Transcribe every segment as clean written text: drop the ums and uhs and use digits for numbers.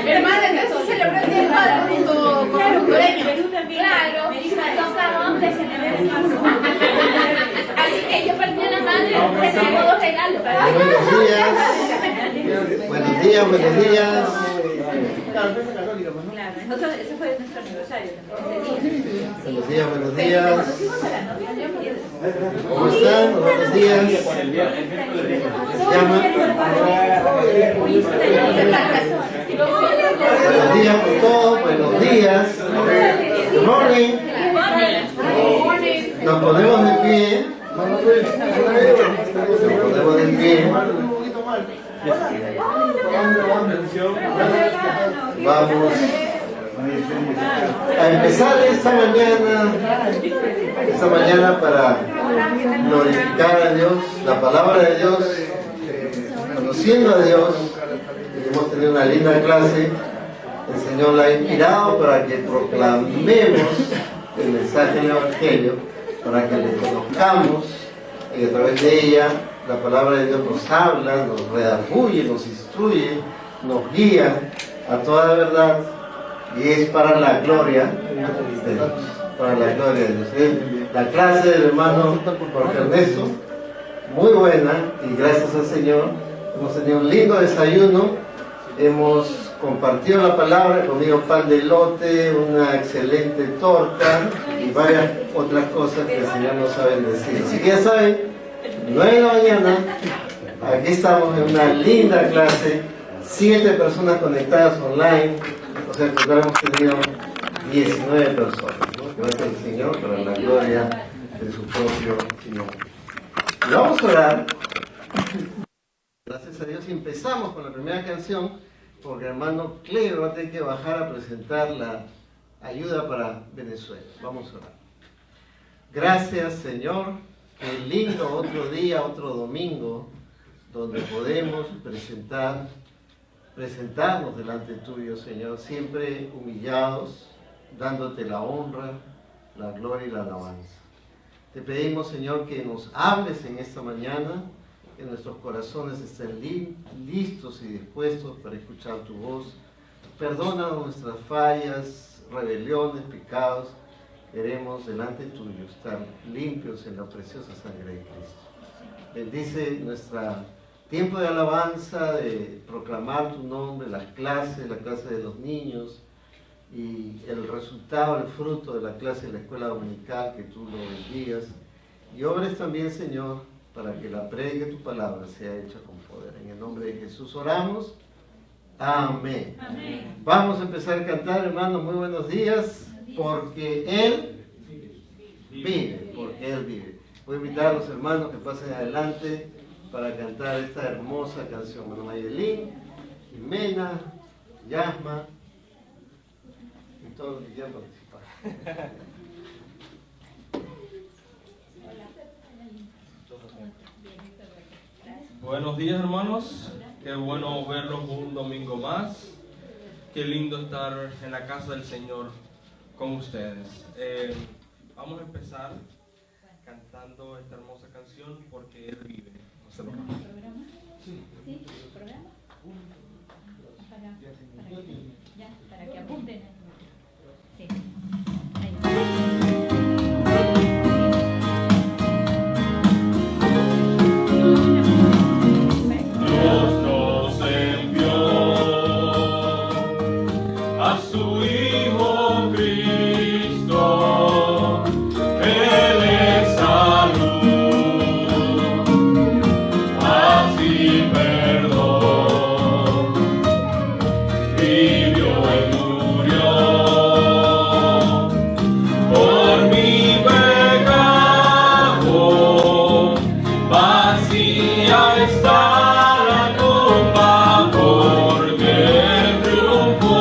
Hermana, entonces celebró el Día del Padre junto con los hondureños. Claro, así que yo perdí a la madre y recibimos 2 regalos. Buenos días, buenos días. Claro, ese fue nuestro aniversario. Buenos días, buenos días. ¿Cómo están? Buenos días. ¿Llama? Buenos días por todos, buenos días. Good morning. Nos ponemos de pie. Nos ponemos de pie. Vamos a empezar esta mañana para glorificar a Dios, la palabra de Dios, conociendo a Dios. Hemos tenido una linda clase, el Señor la ha inspirado para que proclamemos el mensaje del Evangelio, para que le conozcamos y a través de ella la palabra de Dios nos habla, nos redarguye, nos instruye, nos guía a toda verdad, y es para la gloria de Dios, para la gloria de Dios. La clase del hermano Jorge Ernesto, muy buena, y gracias al Señor hemos tenido un lindo desayuno, hemos compartido la palabra, comido pan de elote, una excelente torta y varias otras cosas que el Señor nos ha bendecido. Así que ya saben, 9 de la mañana, aquí estamos en una linda clase, 7 personas conectadas online, o sea que ahora hemos tenido 19 personas, ¿no? Gracias al Señor, para la gloria de su propio nombre. Y vamos a orar. Gracias a Dios empezamos con la primera canción, porque el hermano Cleo va a tener que bajar a presentar la ayuda para Venezuela. Vamos a orar. Gracias, Señor. Qué lindo otro día, otro domingo, donde podemos presentarnos delante tuyo, Señor, siempre humillados, dándote la honra, la gloria y la alabanza. Te pedimos, Señor, que nos hables en esta mañana, que nuestros corazones estén listos y dispuestos para escuchar tu voz. Perdona nuestras fallas, rebeliones, pecados. Queremos delante tuyo estar limpios en la preciosa sangre de Cristo. Bendice nuestro tiempo de alabanza, de proclamar tu nombre, la clase de los niños y el resultado, el fruto de la clase de la escuela dominical, que tú lo bendigas. Y obres también, Señor, para que la predica de tu palabra sea hecha con poder. En el nombre de Jesús oramos. Amén. Amén. Vamos a empezar a cantar, hermanos. Muy buenos días. Porque Él vive, porque Él vive. Voy a invitar a los hermanos que pasen adelante para cantar esta hermosa canción. Bueno, Mayelín, Jimena, Yasma y todos los que quieran participar. Buenos días, hermanos. Qué bueno verlos un domingo más. Qué lindo estar en la casa del Señor con ustedes. Vamos a empezar cantando esta hermosa canción, Porque Él vive. ¿Programa? Sí, programa. Para que apunten. Sí. Está la tumba porque triunfó.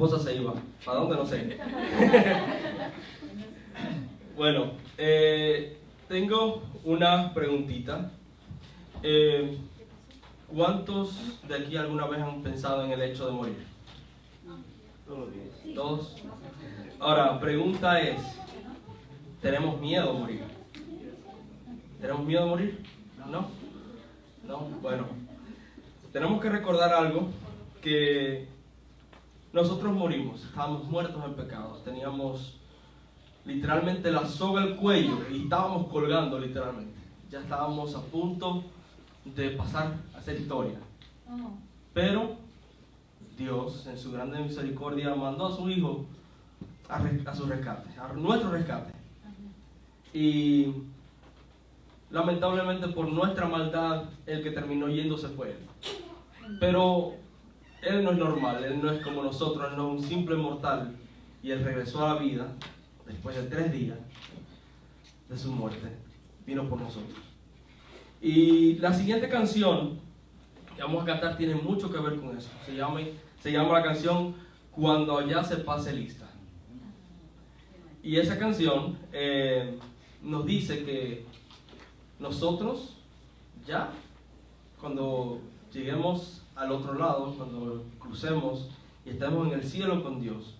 esposa se iba. ¿Para dónde? No sé. Bueno, tengo una preguntita. ¿Cuántos de aquí alguna vez han pensado en el hecho de morir? ¿Todos? Ahora, pregunta es, ¿tenemos miedo a morir? ¿Tenemos miedo a morir? ¿No? ¿No? Bueno, tenemos que recordar algo, que nosotros morimos, estábamos muertos en pecados, teníamos literalmente la soga al cuello y estábamos colgando literalmente. Ya estábamos a punto de pasar a ser historia. Pero Dios, en su grande misericordia, mandó a su Hijo a su rescate, a nuestro rescate. Y lamentablemente por nuestra maldad, el que terminó yéndose fue Él. Pero Él no es normal, Él no es como nosotros, Él no es un simple mortal. Y Él regresó a la vida después de 3 días de su muerte. Vino por nosotros. Y la siguiente canción que vamos a cantar tiene mucho que ver con eso. Se llama la canción Cuando allá se pase lista. Y esa canción nos dice que nosotros ya, cuando lleguemos al otro lado, cuando crucemos y estemos en el cielo con Dios,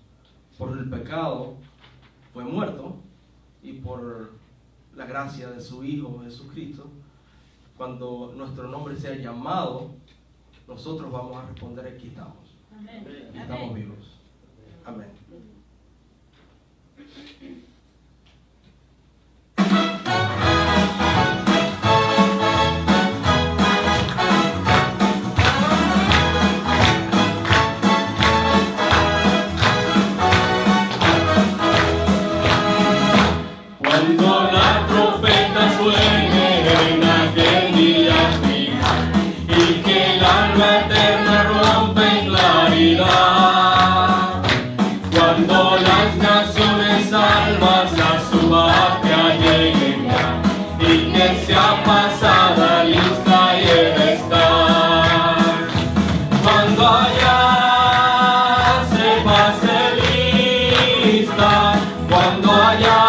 por el pecado fue muerto y por la gracia de su Hijo Jesucristo, cuando nuestro nombre sea llamado, nosotros vamos a responder: aquí estamos. Amén. Y estamos vivos. Amén. Cuando la trompeta suene en aquel día final y que el alma eterna rompe en claridad, cuando las naciones salvas a su patria lleguen ya y que sea pasada lista y el estar, cuando allá se pase lista, cuando allá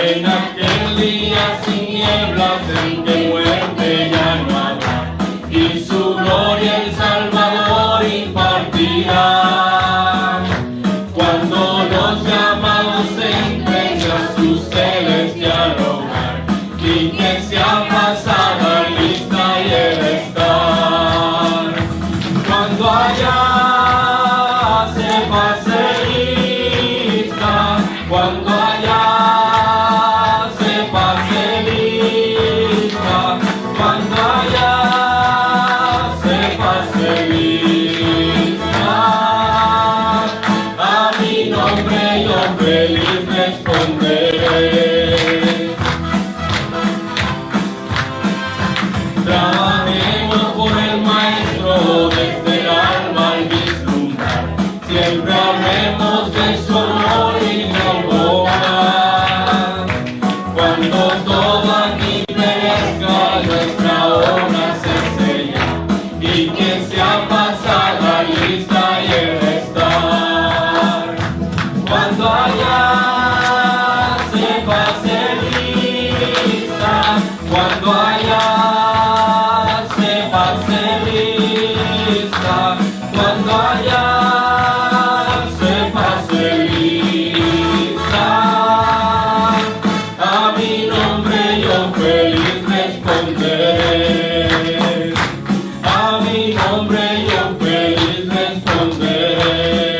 en aquel día sin nieblas en que muerte ya no habrá, y su gloria el Salvador impartirá. Cuando los llamados entren a su celestial hogar, y que sea pasada lista y el estar. Cuando allá se pase lista, cuando allá cuando allá se pase lista, a mi nombre yo feliz responderé. Trabajemos por el Maestro desde el alma al vislumbrar, siempre hablemos de su amor y no boca. Cuando todo aquí perezca, nuestra obra se sella, y que sea pasada lista y el estar. Cuando allá se pase lista, cuando allá se pase lista, cuando allá se pase lista, a mi nombre yo feliz responderé. A mi nombre yo feliz responderé.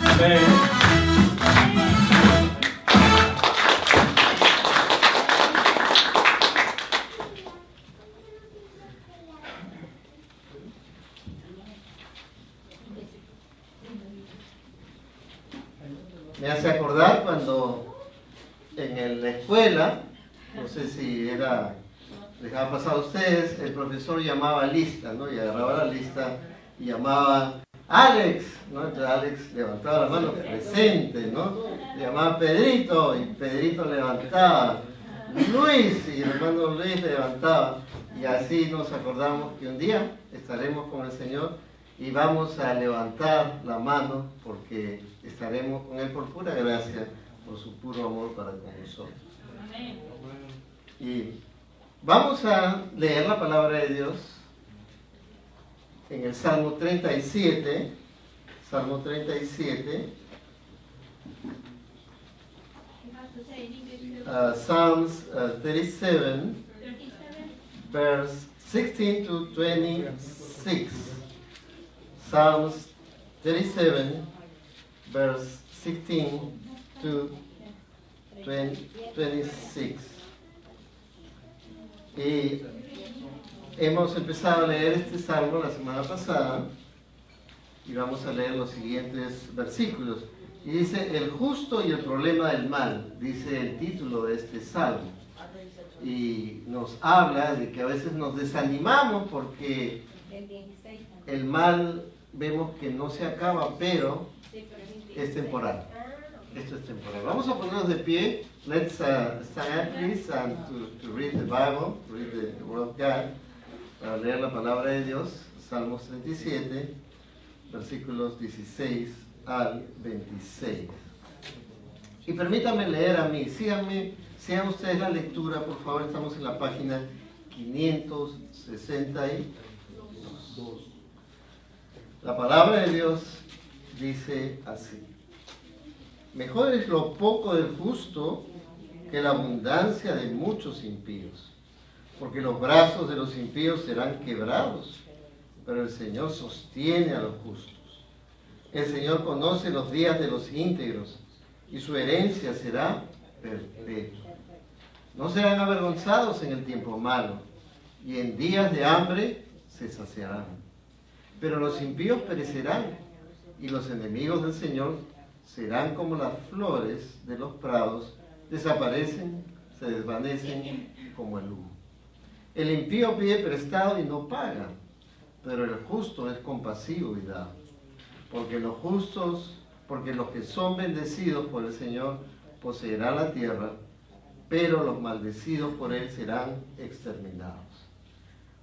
Amén. Me hace acordar cuando en la escuela, no sé si era les ha pasado a ustedes, el profesor llamaba lista, ¿no? Y agarraba la lista y llamaba Alex, ¿no? Entonces Alex levantaba la mano, presente, ¿no? Le llamaba Pedrito y Pedrito levantaba. Luis, y el hermano Luis levantaba. Y así nos acordamos que un día estaremos con el Señor y vamos a levantar la mano porque estaremos con Él por pura gracia, por su puro amor para con nosotros. Y vamos a leer la palabra de Dios en el Salmo 37. Salmo 37. Psalms 37, verse 16 to 26. Psalms 37, verse 16 to 26. Y hemos empezado a leer este salmo la semana pasada y vamos a leer los siguientes versículos. Y dice, el justo y el problema del mal, dice el título de este salmo. Y nos habla de que a veces nos desanimamos porque el mal vemos que no se acaba, pero es temporal. Esto es temporal. Vamos a ponernos de pie. Let's stand please and to read the Bible, to read the Word of God, para leer la palabra de Dios. Salmos 37, versículos 16 al 26. Y permítanme leer a mí. Síganme, sigan ustedes la lectura, por favor. Estamos en la página 562. La palabra de Dios dice así: mejor es lo poco del justo que la abundancia de muchos impíos, porque los brazos de los impíos serán quebrados, pero el Señor sostiene a los justos. El Señor conoce los días de los íntegros, y su herencia será perpetua. No serán avergonzados en el tiempo malo, y en días de hambre se saciarán. Pero los impíos perecerán, y los enemigos del Señor serán como las flores de los prados, desaparecen, se desvanecen como el humo. El impío pide prestado y no paga, pero el justo es compasivo y da. Porque los que son bendecidos por el Señor poseerán la tierra, pero los maldecidos por Él serán exterminados.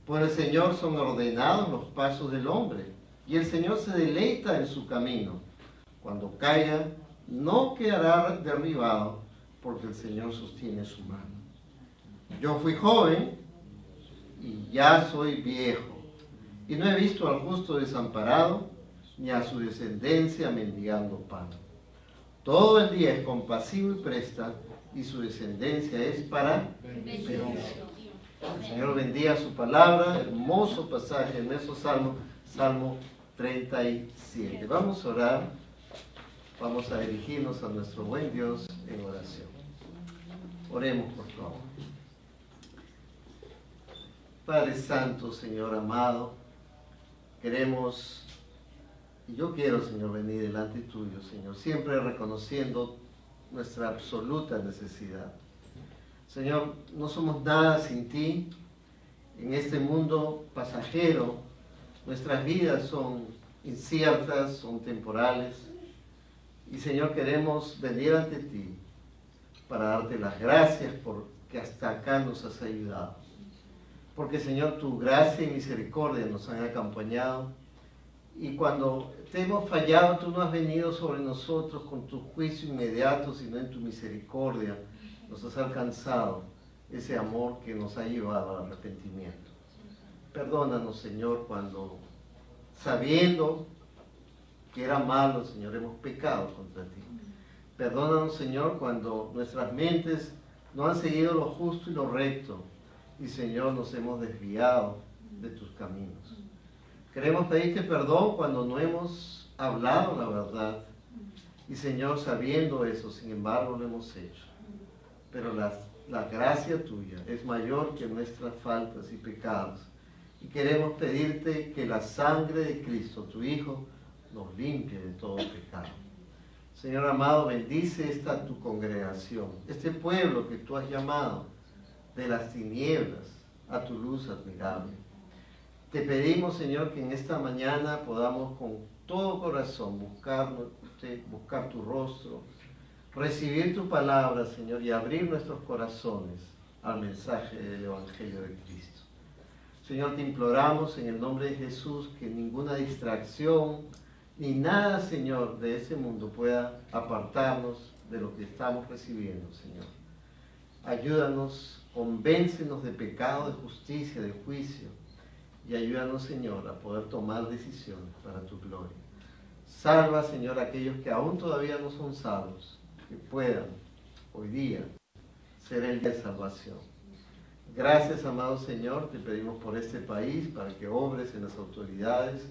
Por el Señor son ordenados los pasos del hombre, y el Señor se deleita en su camino. Cuando caiga, no quedará derribado, porque el Señor sostiene su mano. Yo fui joven y ya soy viejo, y no he visto al justo desamparado, ni a su descendencia mendigando pan. Todo el día es compasivo y presta, y su descendencia es para bendición. El Señor bendiga su palabra, hermoso pasaje en esos salmos, Salmo 37. Vamos a orar, vamos a dirigirnos a nuestro buen Dios en oración. Oremos, por favor. Padre Santo, Señor amado, queremos, y yo quiero, Señor, venir delante tuyo, Señor, siempre reconociendo nuestra absoluta necesidad. Señor, no somos nada sin ti. En este mundo pasajero, nuestras vidas son inciertas, son temporales. Y Señor, queremos venir ante ti para darte las gracias porque hasta acá nos has ayudado. Porque Señor, tu gracia y misericordia nos han acompañado. Y cuando te hemos fallado, tú no has venido sobre nosotros con tu juicio inmediato, sino en tu misericordia. Nos has alcanzado ese amor que nos ha llevado al arrepentimiento. Perdónanos, Señor, cuando sabiendo que era malo, Señor, hemos pecado contra ti. Perdónanos, Señor, cuando nuestras mentes no han seguido lo justo y lo recto. Y, Señor, nos hemos desviado de tus caminos. Queremos pedirte perdón cuando no hemos hablado la verdad. Y, Señor, sabiendo eso, sin embargo, lo hemos hecho. Pero la gracia tuya es mayor que nuestras faltas y pecados. Y queremos pedirte que la sangre de Cristo, tu Hijo, nos limpie de todo pecado. Señor amado, bendice esta tu congregación, este pueblo que tú has llamado de las tinieblas a tu luz admirable. Te pedimos, Señor, que en esta mañana podamos con todo corazón buscar tu rostro, recibir tu palabra, Señor, y abrir nuestros corazones al mensaje del Evangelio de Cristo. Señor, te imploramos en el nombre de Jesús que ninguna distracción ni nada, Señor, de ese mundo pueda apartarnos de lo que estamos recibiendo, Señor. Ayúdanos, convéncenos de pecado, de justicia, de juicio, y ayúdanos, Señor, a poder tomar decisiones para tu gloria. Salva, Señor, a aquellos que aún todavía no son salvos, que puedan hoy día ser el día de salvación. Gracias, amado Señor, te pedimos por este país, para que obres en las autoridades,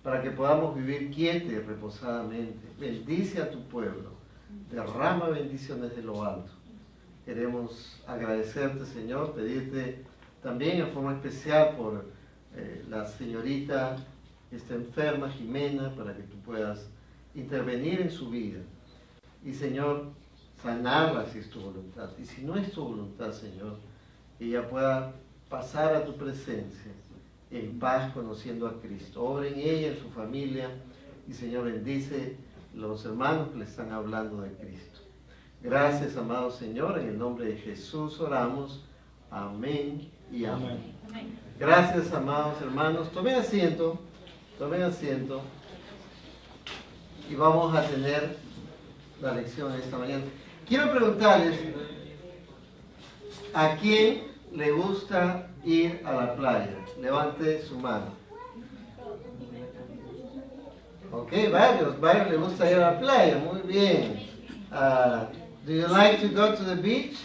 para que podamos vivir quietos y reposadamente. Bendice a tu pueblo, derrama bendiciones de lo alto. Queremos agradecerte, Señor, pedirte también en forma especial por la señorita que está enferma, Jimena, para que tú puedas intervenir en su vida. Y, Señor, sanarla si es tu voluntad. Y si no es tu voluntad, Señor, que ella pueda pasar a tu presencia en paz, conociendo a Cristo. Obra en ella, en su familia, y, Señor, bendice los hermanos que le están hablando de Cristo. Gracias, amado Señor, en el nombre de Jesús oramos. Amén y amén. Gracias, amados hermanos. Tomen asiento, y vamos a tener la lección esta mañana. Quiero preguntarles, ¿a quién le gusta ir a la playa? Levante su mano. Ok, varios les gusta ir a la playa, muy bien. Do you like to go to the beach?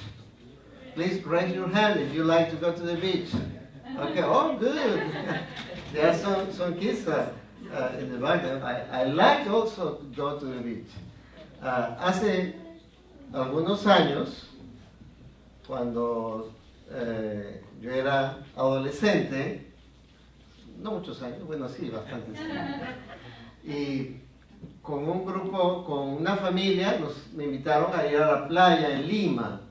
Please raise your hand if you like to go to the beach. Okay, oh good. There are some kids in the back. I like also to go to the beach. Hace algunos años, cuando yo era adolescente, no muchos años, bueno sí, bastantes años, y con un grupo, con una familia, me invitaron a ir a la playa en Lima,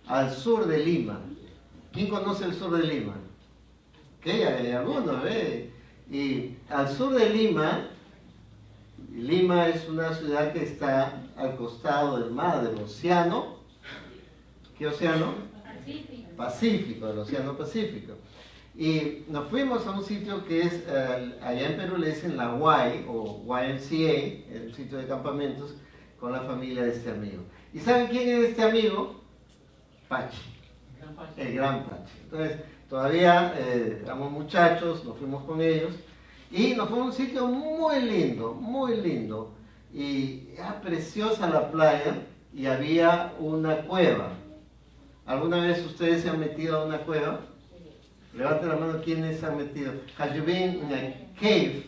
al sur de Lima. ¿Quién conoce el sur de Lima? ¿Qué? Hay algunos, ¿eh? Y al sur de Lima, Lima es una ciudad que está al costado del mar, del océano. ¿Qué océano? Pacífico, el océano Pacífico. Y nos fuimos a un sitio que es, allá en Perú le dicen la Y o YMCA, el sitio de campamentos, con la familia de este amigo. ¿Y saben quién es este amigo? Pachi, el gran Pachi. Entonces, todavía éramos muchachos, nos fuimos con ellos y nos fuimos a un sitio muy lindo. Y era preciosa la playa y había una cueva. ¿Alguna vez ustedes se han metido a una cueva? Levanten la mano, ¿quiénes se han metido? Have you been in a cave?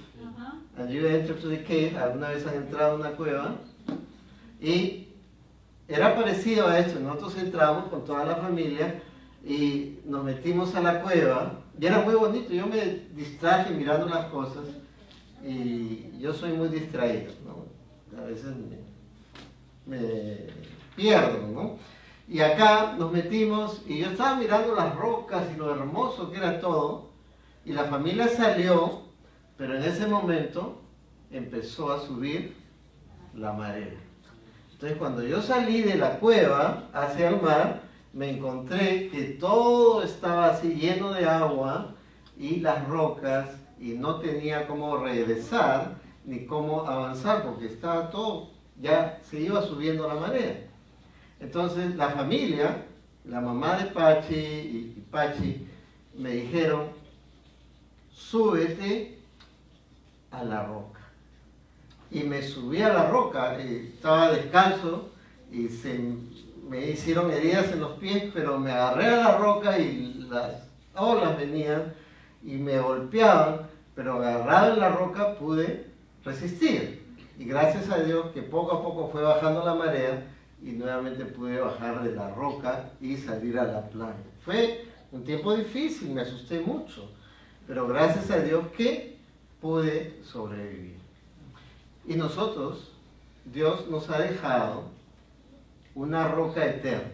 And you entered to the cave? ¿Alguna vez han entrado a una cueva? Y era parecido a esto. Nosotros entramos con toda la familia y nos metimos a la cueva. Y era muy bonito. Yo me distraje mirando las cosas. Y yo soy muy distraído, ¿no? A veces me pierdo, ¿no? Y acá nos metimos y yo estaba mirando las rocas y lo hermoso que era todo. Y la familia salió, pero en ese momento empezó a subir la marea. Entonces cuando yo salí de la cueva hacia el mar, me encontré que todo estaba así lleno de agua y las rocas y no tenía cómo regresar ni cómo avanzar porque estaba todo, ya se iba subiendo la marea. Entonces la familia, la mamá de Pachi y Pachi me dijeron, súbete a la roca. Y me subí a la roca, estaba descalzo y me hicieron heridas en los pies, pero me agarré a la roca y las olas venían y me golpeaban, pero agarrado en la roca pude resistir. Y gracias a Dios que poco a poco fue bajando la marea y nuevamente pude bajar de la roca y salir a la playa. Fue un tiempo difícil, me asusté mucho, pero gracias a Dios que pude sobrevivir. Y nosotros, Dios nos ha dejado una roca eterna.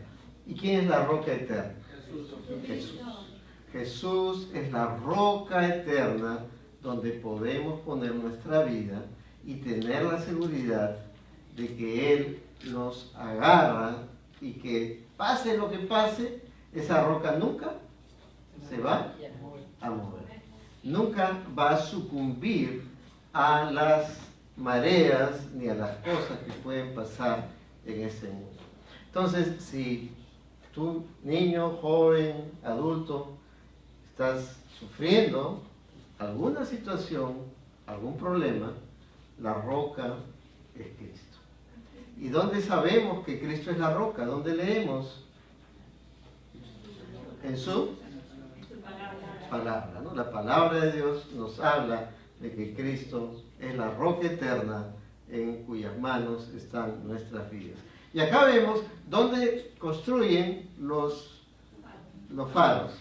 ¿Y quién es la roca eterna? Jesús. Jesús es la roca eterna donde podemos poner nuestra vida y tener la seguridad de que Él nos agarra y que pase lo que pase, esa roca nunca se va a mover. Nunca va a sucumbir a las mareas ni a las cosas que pueden pasar en ese mundo. Entonces, si tú, niño, joven, adulto, estás sufriendo alguna situación, algún problema, la roca es Cristo. ¿Y dónde sabemos que Cristo es la roca? ¿Dónde leemos? En su palabra, ¿no? La palabra de Dios nos habla de que Cristo es la roca eterna en cuyas manos están nuestras vidas. Y acá vemos dónde construyen los faros.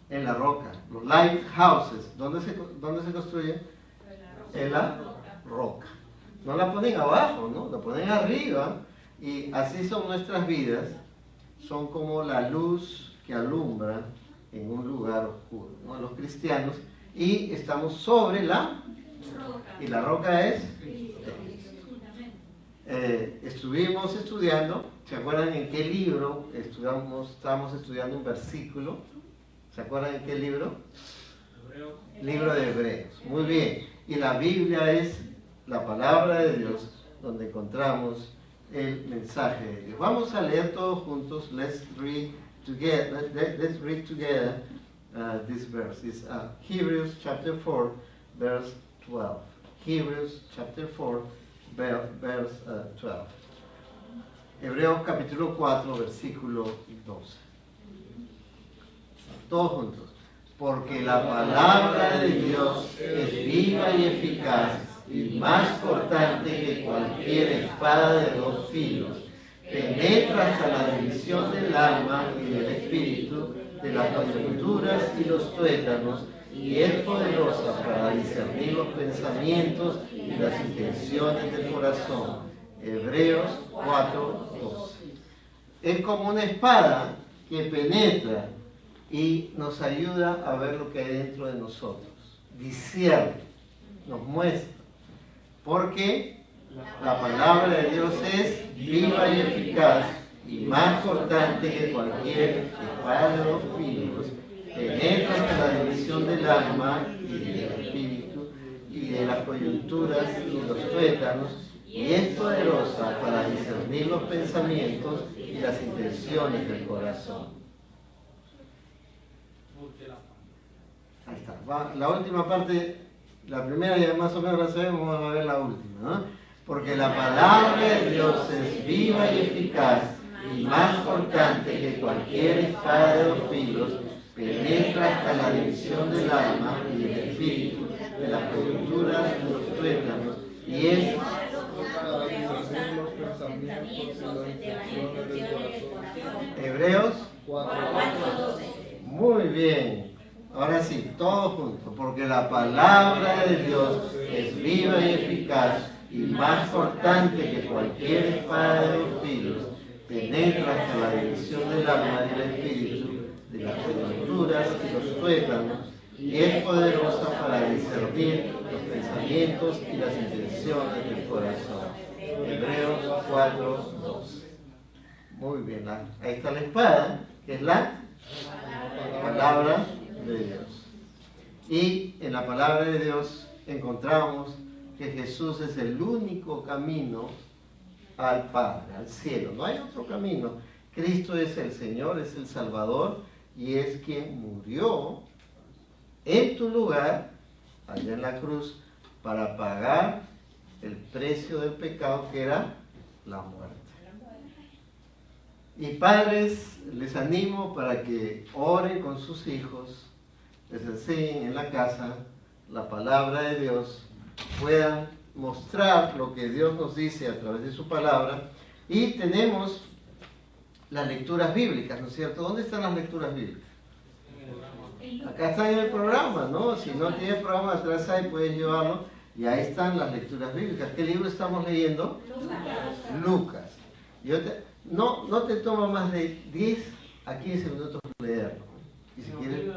En la roca. Los lighthouses. ¿Dónde se construyen? En la roca. No la ponen abajo, ¿no? La ponen arriba. Y así son nuestras vidas. Son como la luz que alumbra en un lugar oscuro, ¿no? Los cristianos. Y estamos sobre la roca. Y la roca es... estuvimos estudiando, ¿se acuerdan en qué libro estábamos estudiando un versículo? ¿Se acuerdan en qué libro? Libro de Hebreos. Muy bien. Y la Biblia es la palabra de Dios donde encontramos el mensaje de Dios. Vamos a leer todos juntos. Let's read together. Let's read together this verse. It's Hebrews chapter 4, verse 12. Hebrews chapter 4, verse 12. Hebreos capítulo 4, versículo 12. Todos juntos. Porque la palabra de Dios es viva y eficaz y más cortante que cualquier espada de dos filos. Penetra hasta la división del alma y del espíritu, de las coyunturas y los tuétanos, y es poderosa para discernir los pensamientos y las intenciones del corazón. Hebreos 4:12. Es como una espada que penetra y nos ayuda a ver lo que hay dentro de nosotros. Discierne, nos muestra. Porque la palabra de Dios es viva y eficaz y más cortante que cualquier espada de dos filos. Penetra hasta la división del alma y del espíritu y de las coyunturas y los tuétanos, y es poderosa para discernir los pensamientos y las intenciones del corazón. Ahí está. La última parte, la primera ya más o menos la sabemos, vamos a ver la última, ¿no? Porque la palabra de Dios es viva y eficaz y más cortante que cualquier espada de dos filos, penetra hasta la división del alma y del espíritu, de las coyunturas y los tuétanos, y es Hebreos 4:12. Muy bien. Ahora sí, todos juntos. Porque la palabra de Dios es viva y eficaz y más cortante que cualquier espada de dos filos, penetra hasta la división del alma y del espíritu, de las coyunturas y los tuétanos, y es poderosa para discernir los pensamientos y las intenciones del corazón. Hebreos 4:12. Muy bien, ahí está la espada, que es la palabra de Dios. Y en la palabra de Dios encontramos que Jesús es el único camino al Padre, al cielo. No hay otro camino. Cristo es el Señor, es el Salvador, y es quien murió en tu lugar, allá en la cruz, para pagar el precio del pecado, que era la muerte. Y padres, les animo para que oren con sus hijos, les enseñen en la casa la palabra de Dios, puedan mostrar lo que Dios nos dice a través de su palabra. Y tenemos las lecturas bíblicas, ¿no es cierto? ¿Dónde están las lecturas bíblicas? Acá están en el programa, ¿no? Si no tiene programa atrás ahí, puedes llevarlo. Y ahí están las lecturas bíblicas. ¿Qué libro estamos leyendo? Lucas. No te toma más de 10 a 15 minutos leerlo. Y si quieren...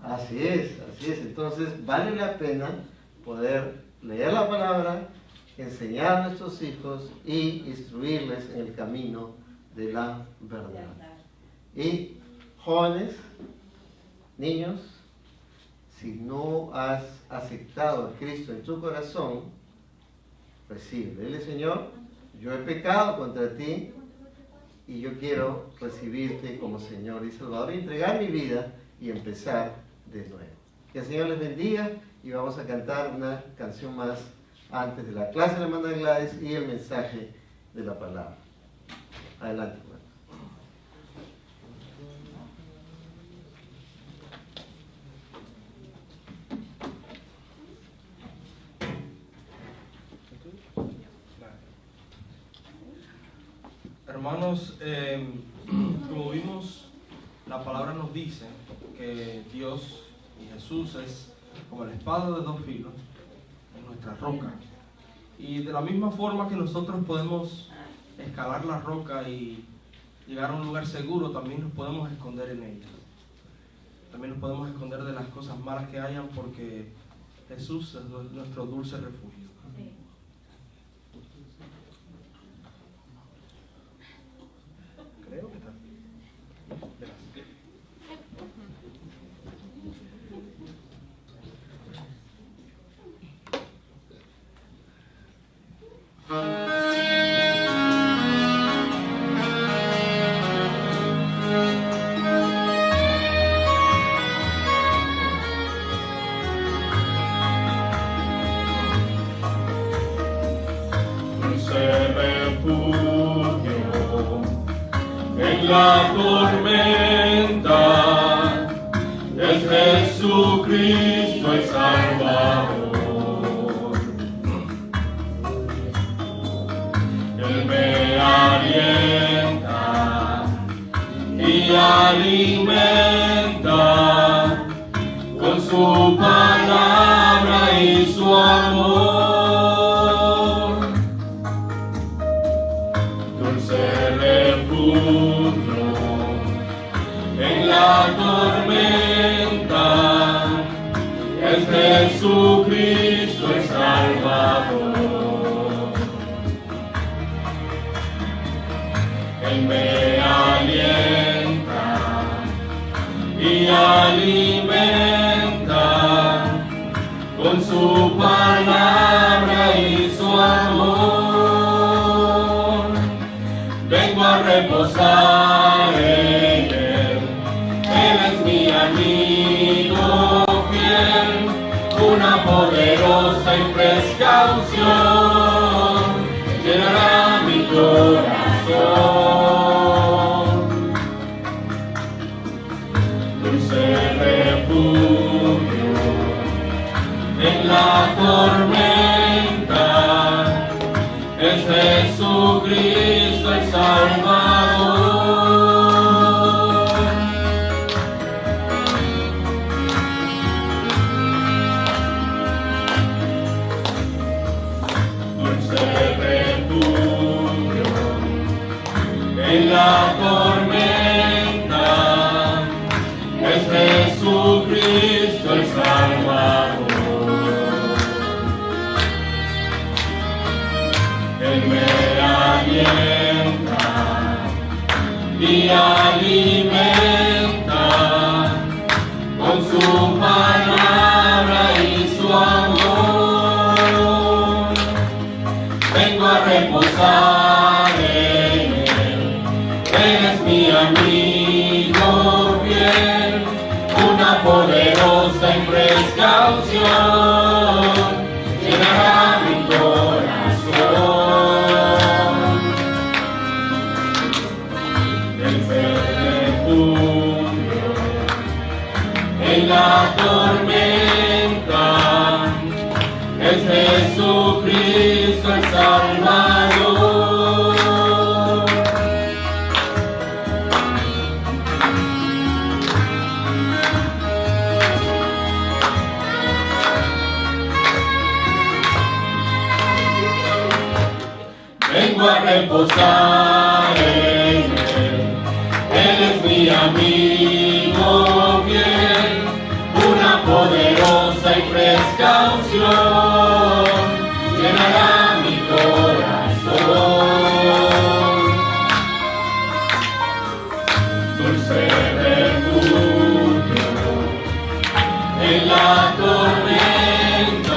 Así es. Entonces vale la pena poder leer la palabra, enseñar a nuestros hijos y instruirles en el camino de la verdad. Y jóvenes, niños, si no has aceptado a Cristo en tu corazón, recibe. Dile: Señor, yo he pecado contra ti y yo quiero recibirte como Señor y Salvador y entregar mi vida y empezar de nuevo. Que el Señor les bendiga y vamos a cantar una canción más antes de la clase de la hermana Gladys y el mensaje de la palabra. Adelante, hermano. Hermanos, como vimos, la palabra nos dice que Dios y Jesús es como la espada de dos filos en nuestra roca. Y de la misma forma que nosotros podemos escalar la roca y llegar a un lugar seguro, también nos podemos esconder en ella. También nos podemos esconder de las cosas malas que hayan, porque Jesús es nuestro dulce refugio. Creo que está. Gracias. La tormenta es Jesucristo el Salvador. Él me alienta y alimenta con su palabra y su amor. Dulce refugio en la tormenta es Jesucristo el Salvador. Él me alienta y alimenta con su palabra y su amor. Vengo a reposar en Él es mi amigo fiel, una poderosa y fresca unción llenará mi corazón. Dulce refugio en la tormenta es Jesucristo el Salvador. Dulce refugio en la tormenta es Jesucristo el Salvador. Él me alienta y alimenta con su palabra y su amor. Vengo a reposar en Él es mi amigo fiel, una poderosa y fresca unción llenará mi corazón. El refugio en la tormenta es Jesucristo el Salvador. Vengo a reposar en Él poderosa y fresca unción llenará mi corazón. Dulce refugio en la tormenta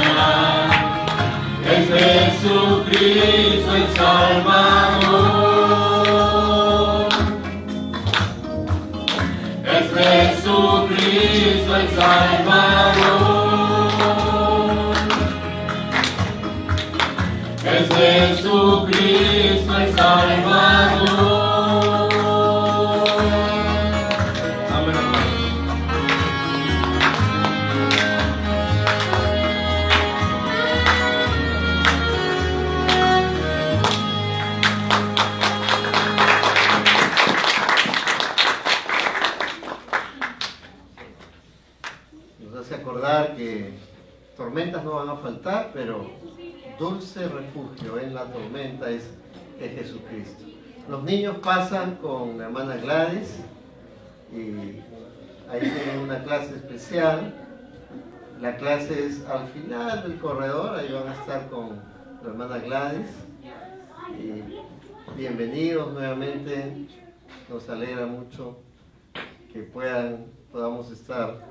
es Jesucristo el Salvador. Es Jesucristo el Salvador. Es Jesucristo el Salvador. Amén. Nos hace acordar que tormentas no van a faltar, pero dulce refugio en la tormenta es Jesucristo. Los niños pasan con la hermana Gladys y ahí tienen una clase especial. La clase es al final del corredor, ahí van a estar con la hermana Gladys. Y bienvenidos nuevamente, nos alegra mucho que podamos estar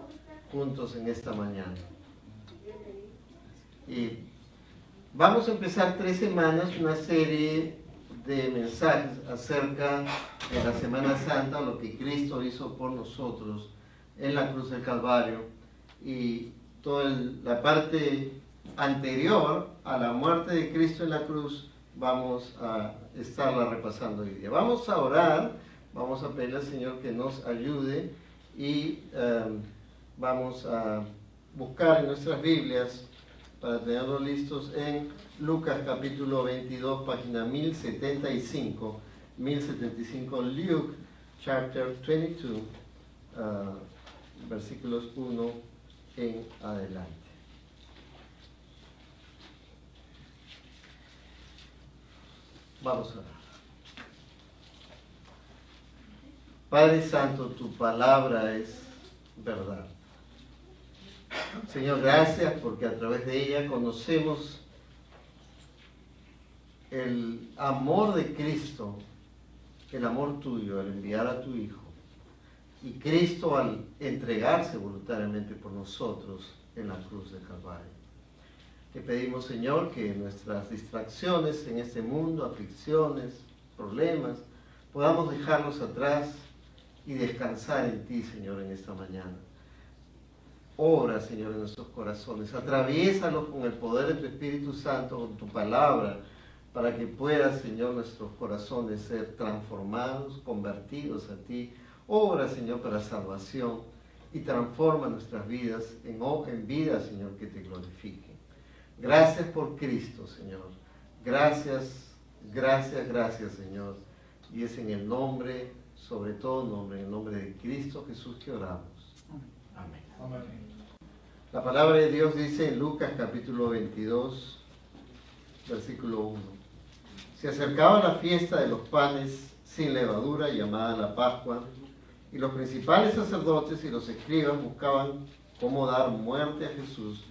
juntos en esta mañana. Y vamos a empezar 3 semanas, una serie de mensajes acerca de la Semana Santa, lo que Cristo hizo por nosotros en la cruz del Calvario, y toda la parte anterior a la muerte de Cristo en la cruz vamos a estarla repasando hoy día. Vamos a orar, vamos a pedirle al Señor que nos ayude y vamos a buscar en nuestras Biblias para tenerlos listos en Lucas capítulo 22, página 1075, Luke chapter 22, versículos 1 en adelante. Vamos a orar. Padre Santo, tu palabra es verdad. Señor, gracias porque a través de ella conocemos el amor de Cristo, el amor tuyo al enviar a tu Hijo, y Cristo al entregarse voluntariamente por nosotros en la cruz del Calvario. Te pedimos, Señor, que nuestras distracciones en este mundo, aflicciones, problemas, podamos dejarlos atrás y descansar en ti, Señor, en esta mañana. Obra, Señor, en nuestros corazones. Atraviésalos con el poder de tu Espíritu Santo, con tu palabra, para que puedan, Señor, nuestros corazones ser transformados, convertidos a ti. Obra, Señor, para salvación y transforma nuestras vidas en vidas, Señor, que te glorifiquen. Gracias por Cristo, Señor. Gracias, gracias, gracias, Señor. Y es en el nombre, sobre todo nombre, en el nombre de Cristo Jesús que oramos. Amén. Amén. La palabra de Dios dice en Lucas capítulo 22, versículo 1. Se acercaba la fiesta de los panes sin levadura, llamada la Pascua, y los principales sacerdotes y los escribas buscaban cómo dar muerte a Jesús,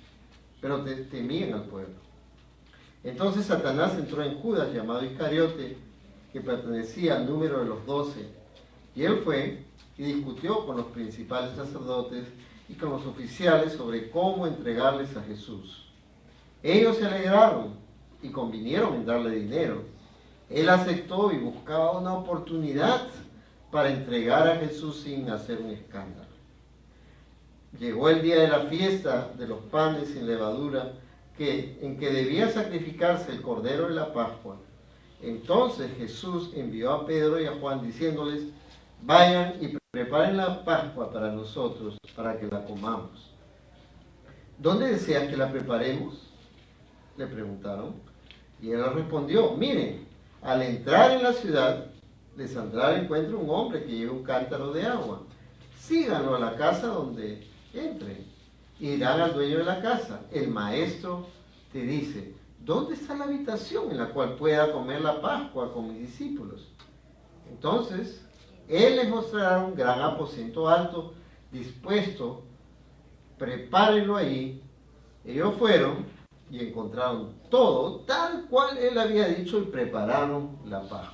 pero temían al pueblo. Entonces Satanás entró en Judas, llamado Iscariote, que pertenecía al número de los 12, y él fue y discutió con los principales sacerdotes y con los oficiales sobre cómo entregarles a Jesús. Ellos se alegraron y convinieron en darle dinero. Él aceptó y buscaba una oportunidad para entregar a Jesús sin hacer un escándalo. Llegó el día de la fiesta de los panes sin levadura, en que debía sacrificarse el cordero de la Pascua. Entonces Jesús envió a Pedro y a Juan diciéndoles: vayan y preparen la Pascua para nosotros, para que la comamos. ¿Dónde deseas que la preparemos?, le preguntaron. Y él respondió: miren, al entrar en la ciudad, les saldrá al encuentro un hombre que lleva un cántaro de agua. Síganlo a la casa donde entren. Y dirán al dueño de la casa: el maestro te dice, ¿dónde está la habitación en la cual pueda comer la Pascua con mis discípulos? Entonces él les mostrará un gran aposento alto, dispuesto prepárenlo ahí. Ellos fueron y encontraron todo tal cual él había dicho y prepararon la Pascua.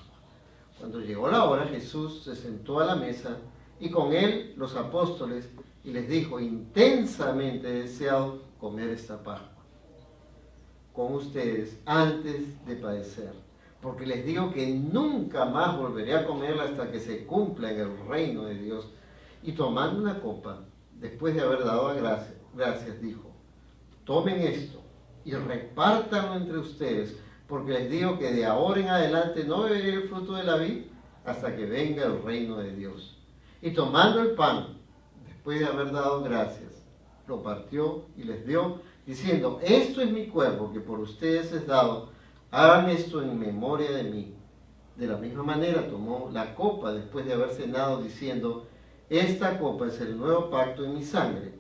Cuando llegó la hora, Jesús se sentó a la mesa y con él los apóstoles y les dijo: intensamente he deseado comer esta Pascua con ustedes antes de padecer, porque les digo que nunca más volveré a comerla hasta que se cumpla en el reino de Dios. Y tomando una copa, después de haber dado gracias, dijo: tomen esto y repártanlo entre ustedes, porque les digo que de ahora en adelante no beberé el fruto de la vid hasta que venga el reino de Dios. Y tomando el pan, después de haber dado gracias, lo partió y les dio, diciendo: esto es mi cuerpo que por ustedes es dado, hagan esto en memoria de mí. De la misma manera tomó la copa después de haber cenado, diciendo: esta copa es el nuevo pacto en mi sangre,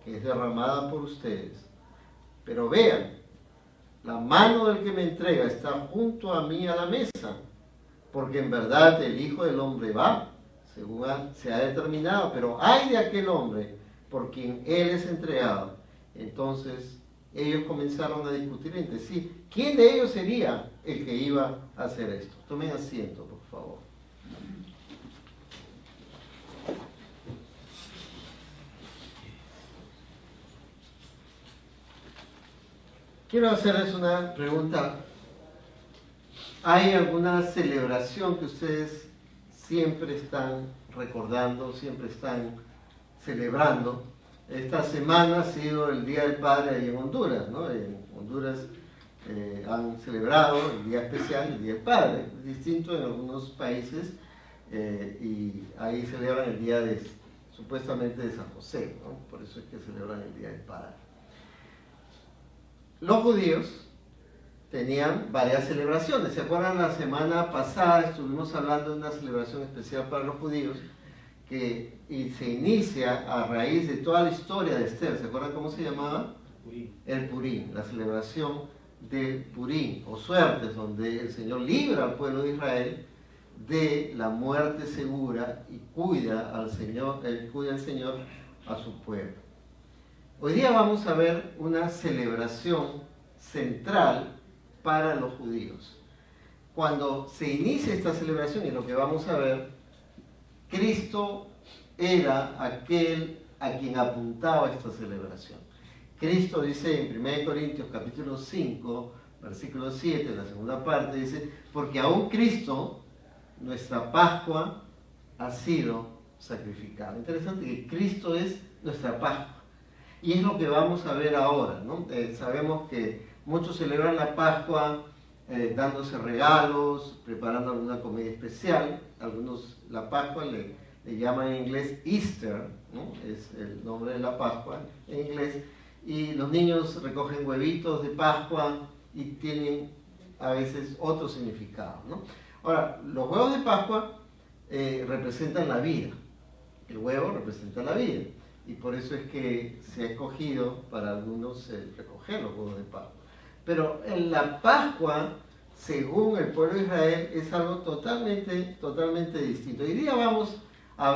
que es derramada por ustedes. Pero vean, la mano del que me entrega está junto a mí a la mesa, porque en verdad el Hijo del Hombre va, según se ha determinado, pero ay de aquel hombre por quien él es entregado. Entonces ellos comenzaron a discutir entre sí quién de ellos sería el que iba a hacer esto. Tomen asiento, por favor. Quiero hacerles una pregunta. ¿Hay alguna celebración que ustedes siempre están recordando, siempre están celebrando? Esta semana ha sido el Día del Padre ahí en Honduras, ¿no? En Honduras han celebrado el día especial, el Día del Padre, distinto en algunos países, y ahí celebran el día supuestamente de San José, ¿no? Por eso es que celebran el Día del Padre. Los judíos tenían varias celebraciones. ¿Se acuerdan? La semana pasada estuvimos hablando de una celebración especial para los judíos y se inicia a raíz de toda la historia de Esther. ¿Se acuerdan cómo se llamaba? Purim. El Purim, la celebración del Purim, o suertes, donde el Señor libra al pueblo de Israel de la muerte segura y cuida al Señor a su pueblo. Hoy día vamos a ver una celebración central para los judíos. Cuando se inicia esta celebración, y lo que vamos a ver, Cristo era aquel a quien apuntaba esta celebración. Cristo dice en 1 Corintios capítulo 5, versículo 7, en la segunda parte, dice: porque aún Cristo, nuestra Pascua, ha sido sacrificado. Interesante que Cristo es nuestra Pascua. Y es lo que vamos a ver ahora, ¿no? Sabemos que muchos celebran la Pascua dándose regalos, preparando alguna comida especial. Algunos la Pascua le llaman en inglés Easter, ¿no? Es el nombre de la Pascua en inglés. Y los niños recogen huevitos de Pascua y tienen a veces otro significado, ¿no? Ahora, los huevos de Pascua representan la vida. El huevo representa la vida. Y por eso es que se ha escogido para algunos recoger los huevos de Pascua. Pero en la Pascua, según el pueblo de Israel, es algo totalmente distinto. Hoy día vamos a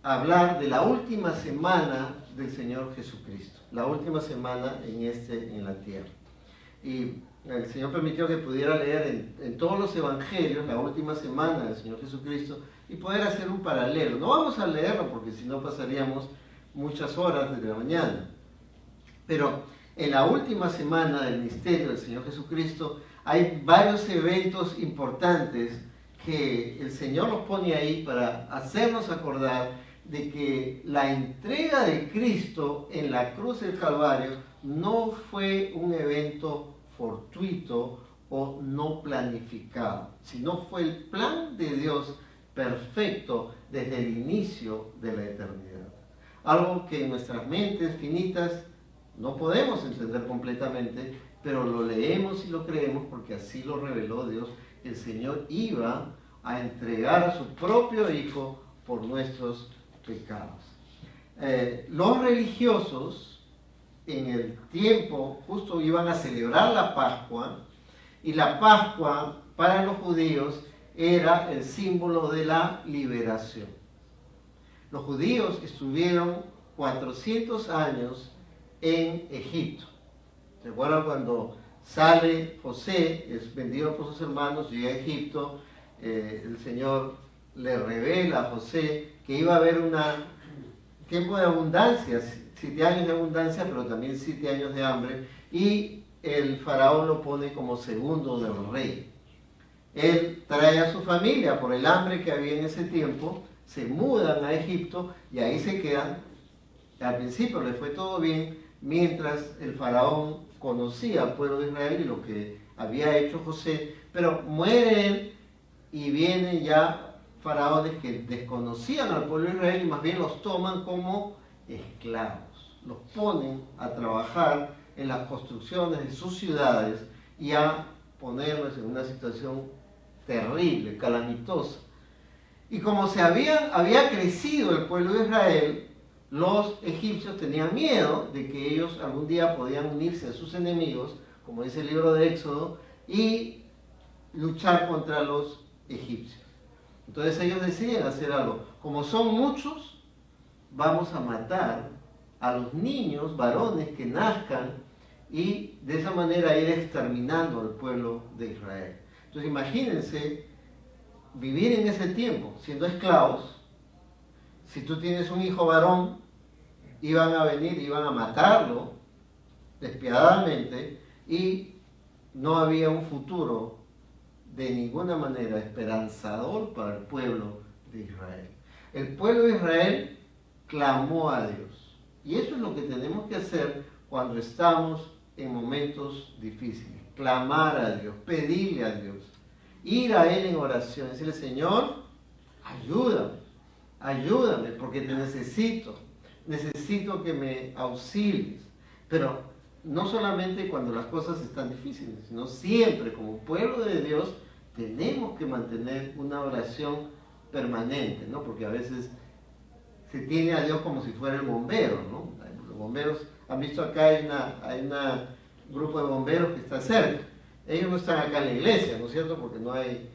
hablar de la última semana del Señor Jesucristo, la última semana en la tierra. Y el Señor permitió que pudiera leer en todos los evangelios la última semana del Señor Jesucristo y poder hacer un paralelo. No vamos a leerlo porque si no pasaríamos muchas horas desde la mañana. Pero en la última semana del misterio del Señor Jesucristo hay varios eventos importantes que el Señor los pone ahí para hacernos acordar de que la entrega de Cristo en la cruz del Calvario no fue un evento fortuito o no planificado, sino fue el plan de Dios perfecto desde el inicio de la eternidad. Algo que en nuestras mentes finitas no podemos entender completamente, pero lo leemos y lo creemos porque así lo reveló Dios. El Señor iba a entregar a su propio Hijo por nuestros pecados. Los religiosos en el tiempo justo iban a celebrar la Pascua, y la Pascua para los judíos era el símbolo de la liberación. Los judíos estuvieron 400 años en Egipto. ¿Se acuerdan cuando sale José, es vendido por sus hermanos, llega a Egipto? El Señor le revela a José que iba a haber un tiempo de abundancia, 7 años de abundancia, pero también 7 años de hambre, y el faraón lo pone como segundo del rey. Él trae a su familia por el hambre que había en ese tiempo, se mudan a Egipto y ahí se quedan. Al principio les fue todo bien, mientras el faraón conocía al pueblo de Israel y lo que había hecho José, pero muere él y vienen ya faraones que desconocían al pueblo de Israel y más bien los toman como esclavos, los ponen a trabajar en las construcciones de sus ciudades y a ponerlos en una situación terrible, calamitosa. Y como había crecido el pueblo de Israel, los egipcios tenían miedo de que ellos algún día podían unirse a sus enemigos, como dice el libro de Éxodo, y luchar contra los egipcios. Entonces ellos deciden hacer algo. Como son muchos, vamos a matar a los niños varones que nazcan y de esa manera ir exterminando al pueblo de Israel. Entonces imagínense vivir en ese tiempo siendo esclavos. Si tú tienes un hijo varón, iban a venir, iban a matarlo despiadadamente y no había un futuro de ninguna manera esperanzador para el pueblo de Israel. El pueblo de Israel clamó a Dios. Y eso es lo que tenemos que hacer cuando estamos en momentos difíciles. Clamar a Dios, pedirle a Dios, ir a Él en oración, decirle: Señor, ayúdame porque te necesito que me auxilies. Pero no solamente cuando las cosas están difíciles, sino siempre como pueblo de Dios tenemos que mantener una oración permanente, ¿no? Porque a veces se tiene a Dios como si fuera el bombero, ¿no? Los bomberos, han visto acá hay un grupo de bomberos que está cerca. Ellos no están acá en la iglesia, ¿no es cierto? Porque no hay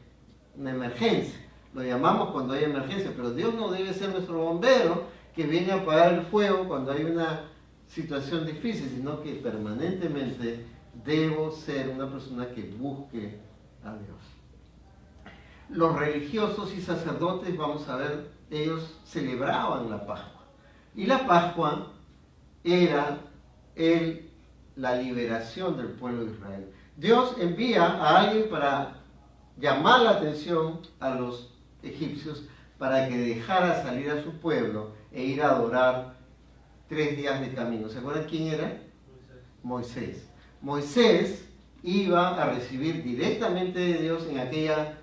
una emergencia. Lo llamamos cuando hay emergencia, pero Dios no debe ser nuestro bombero que viene a apagar el fuego cuando hay una situación difícil, sino que permanentemente debo ser una persona que busque a Dios. Los religiosos y sacerdotes, vamos a ver, ellos celebraban la Pascua. Y la Pascua era la liberación del pueblo de Israel. Dios envía a alguien para llamar la atención a los egipcios para que dejara salir a su pueblo e ir a adorar 3 días de camino. ¿Se acuerdan quién era? Moisés. Moisés iba a recibir directamente de Dios en aquella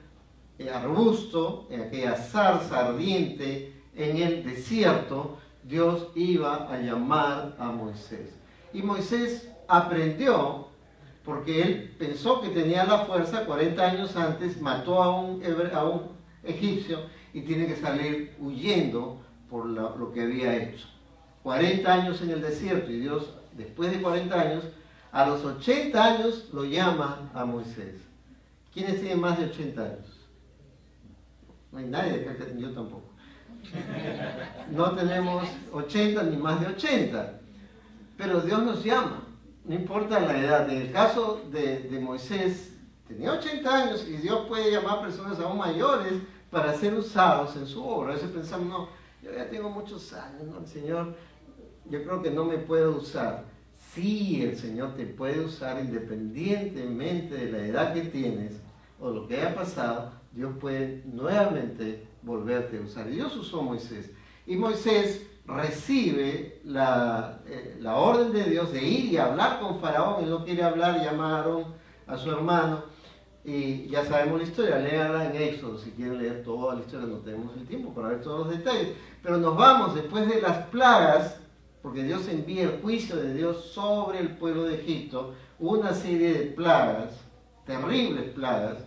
arbusto, en aquella zarza ardiente, en el desierto. Dios iba a llamar a Moisés. Y Moisés aprendió, porque él pensó que tenía la fuerza. 40 años antes mató a un egipcio y tiene que salir huyendo por lo que había hecho. 40 años en el desierto, y Dios, después de 40 años, a los 80 años lo llama a Moisés. ¿Quiénes tienen más de 80 años? No hay nadie acá, yo tampoco. No tenemos 80 ni más de 80, pero Dios nos llama, no importa la edad. En el caso de Moisés, tenía 80 años y Dios puede llamar a personas aún mayores para ser usados en su obra. A veces pensamos: no, yo ya tengo muchos años, ¿no? El Señor, yo creo que no me puede usar. Sí, el Señor te puede usar independientemente de la edad que tienes o lo que haya pasado. Dios puede nuevamente volverte a usar. Y Dios usó a Moisés. Y Moisés recibe la orden de Dios de ir y hablar con Faraón. Él no quiere hablar, llama a Aarón, a su hermano. Y ya sabemos la historia, léala en Éxodo. Si quieren leer toda la historia, no tenemos el tiempo para ver todos los detalles. Pero nos vamos después de las plagas, porque Dios envía el juicio de Dios sobre el pueblo de Egipto, una serie de plagas, terribles plagas.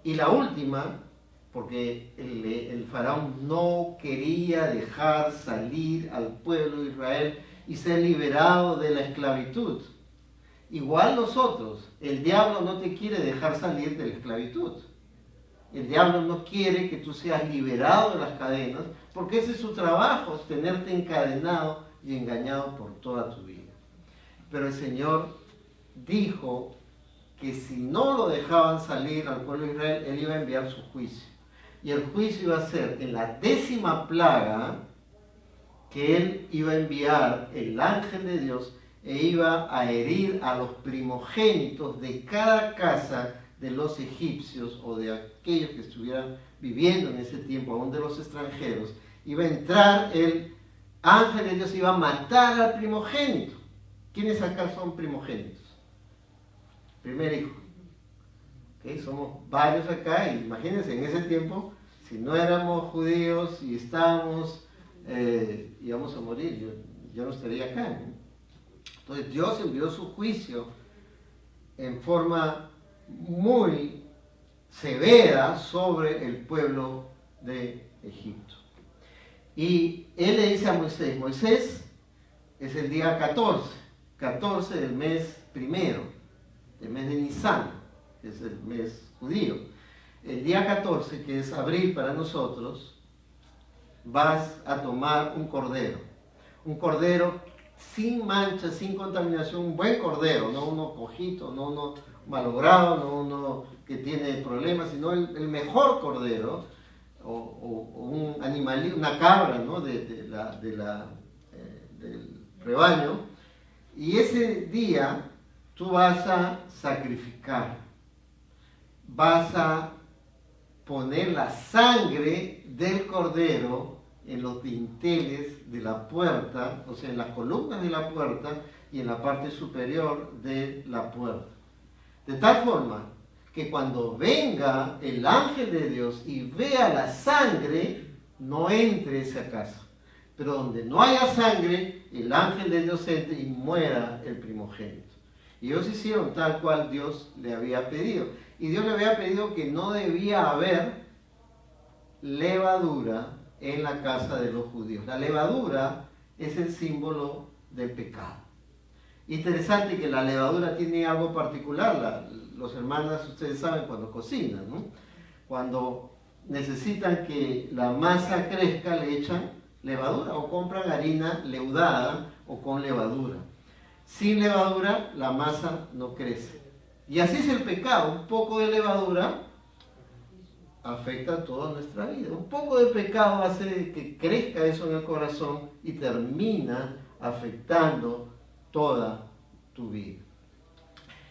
Y la última, porque el faraón no quería dejar salir al pueblo de Israel y ser liberado de la esclavitud. Igual nosotros, el diablo no te quiere dejar salir de la esclavitud. El diablo no quiere que tú seas liberado de las cadenas, porque ese es su trabajo, es tenerte encadenado y engañado por toda tu vida. Pero el Señor dijo que si no lo dejaban salir al pueblo de Israel, Él iba a enviar su juicio. Y el juicio iba a ser en la 10ª plaga, que Él iba a enviar el ángel de Dios e iba a herir a los primogénitos de cada casa de los egipcios o de aquellos que estuvieran viviendo en ese tiempo, aún de los extranjeros. Iba a entrar el ángel de Dios, iba a matar al primogénito. ¿Quiénes acá son primogénitos? Primer hijo. ¿Okay? Somos varios acá, y imagínense, en ese tiempo, si no éramos judíos y estábamos, íbamos a morir, yo no estaría acá, ¿no? Entonces Dios envió su juicio en forma muy severa sobre el pueblo de Egipto. Y Él le dice a Moisés, Moisés, es el día 14 del mes primero, el mes de Nisan, que es el mes judío. El día 14, que es abril para nosotros, vas a tomar un cordero sin mancha, sin contaminación, un buen cordero, no uno cojito, no uno malogrado, no uno que tiene problemas, sino el mejor cordero, o un animal, una cabra, ¿no? del rebaño. Y ese día tú vas a sacrificar, vas a poner la sangre del cordero en los dinteles de la puerta, o sea, en las columnas de la puerta y en la parte superior de la puerta. De tal forma que cuando venga el ángel de Dios y vea la sangre, no entre a esa casa. Pero donde no haya sangre, el ángel de Dios entre y muera el primogénito. Y ellos hicieron tal cual Dios le había pedido. Y Dios le había pedido que no debía haber levadura en la casa de los judíos. La levadura es el símbolo del pecado. Interesante que la levadura tiene algo particular. Los hermanos, ustedes saben, cuando cocinan, ¿no? Cuando necesitan que la masa crezca, le echan levadura o compran harina leudada o con levadura. Sin levadura, la masa no crece. Y así es el pecado. Un poco de levadura afecta toda nuestra vida. Un poco de pecado hace que crezca eso en el corazón y termina afectando toda tu vida.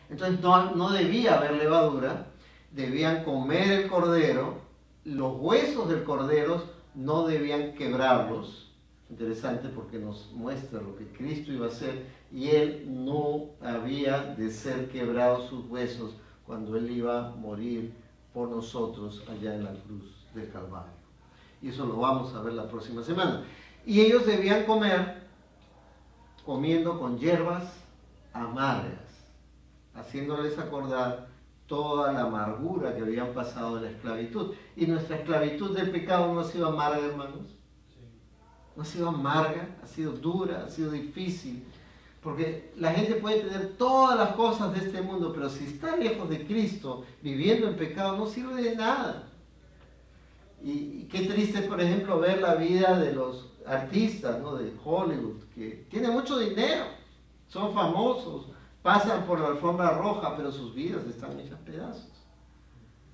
Entonces no debía haber levadura, debían comer el cordero, los huesos del cordero no debían quebrarlos. Interesante porque nos muestra lo que Cristo iba a hacer y Él no había de ser quebrados sus huesos cuando Él iba a morir por nosotros allá en la cruz del Calvario. Y eso lo vamos a ver la próxima semana. Y ellos debían comiendo con hierbas amargas, haciéndoles acordar toda la amargura que habían pasado en la esclavitud. Y nuestra esclavitud del pecado no ha sido amarga, hermanos. No ha sido amarga, ha sido dura, ha sido difícil. Porque la gente puede tener todas las cosas de este mundo, pero si está lejos de Cristo, viviendo en pecado, no sirve de nada. Y qué triste, por ejemplo, ver la vida de los artistas, ¿no? De Hollywood, que tienen mucho dinero, son famosos, pasan por la alfombra roja, pero sus vidas están hechas pedazos.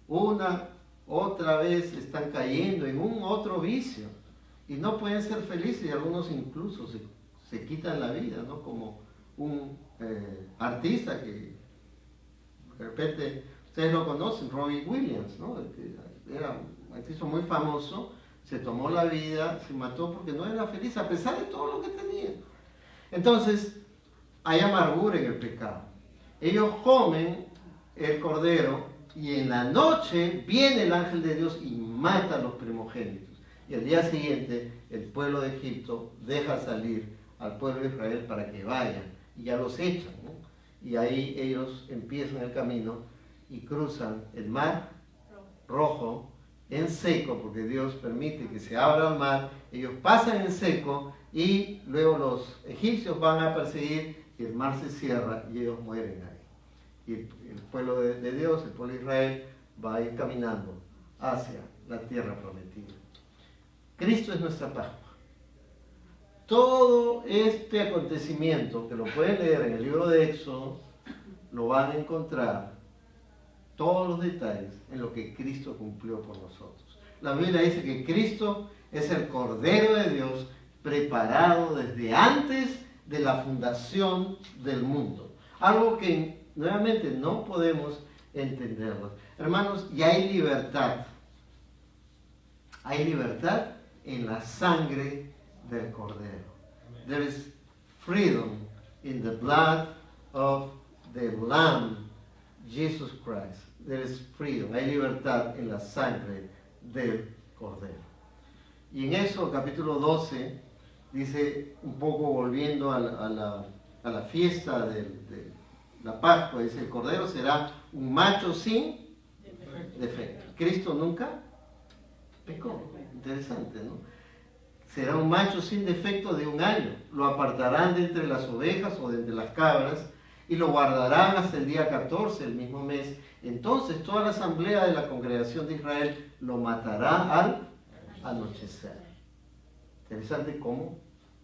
Otra vez están cayendo en un otro vicio y no pueden ser felices, y algunos incluso se quitan la vida, ¿no? Como un artista que de repente ustedes lo conocen, Robbie Williams, ¿no? Era un artista muy famoso, se tomó la vida, se mató porque no era feliz a pesar de todo lo que tenía. Entonces hay amargura en el pecado. Ellos comen el cordero y en la noche viene el ángel de Dios y mata a los primogénitos. Y al día siguiente el pueblo de Egipto deja salir al pueblo de Israel para que vayan y ya los echan, ¿no? Y ahí ellos empiezan el camino y cruzan el mar rojo en seco, porque Dios permite que se abra el mar, ellos pasan en seco y luego los egipcios van a perseguir y el mar se cierra y ellos mueren ahí. Y el pueblo de Dios, el pueblo de Israel, va a ir caminando hacia la tierra prometida. Cristo es nuestra Pascua. Todo este acontecimiento, que lo pueden leer en el libro de Éxodo, lo van a encontrar todos los detalles en lo que Cristo cumplió por nosotros. La Biblia dice que Cristo es el Cordero de Dios preparado desde antes de la fundación del mundo. Algo que nuevamente no podemos entenderlo. Hermanos, y hay libertad. Hay libertad en la sangre del Cordero. There is freedom in the blood of the Lamb, Jesus Christ. There is freedom. Hay libertad en la sangre del Cordero. Y en eso, capítulo 12, dice, un poco volviendo a la fiesta de la Pascua, dice, el Cordero será un macho sin defecto. Cristo nunca pecó. Interesante, ¿no? Será un macho sin defecto de 1 año. Lo apartarán de entre las ovejas o de entre las cabras y lo guardarán hasta el día 14 del mismo mes. Entonces toda la asamblea de la congregación de Israel lo matará al anochecer. Interesante cómo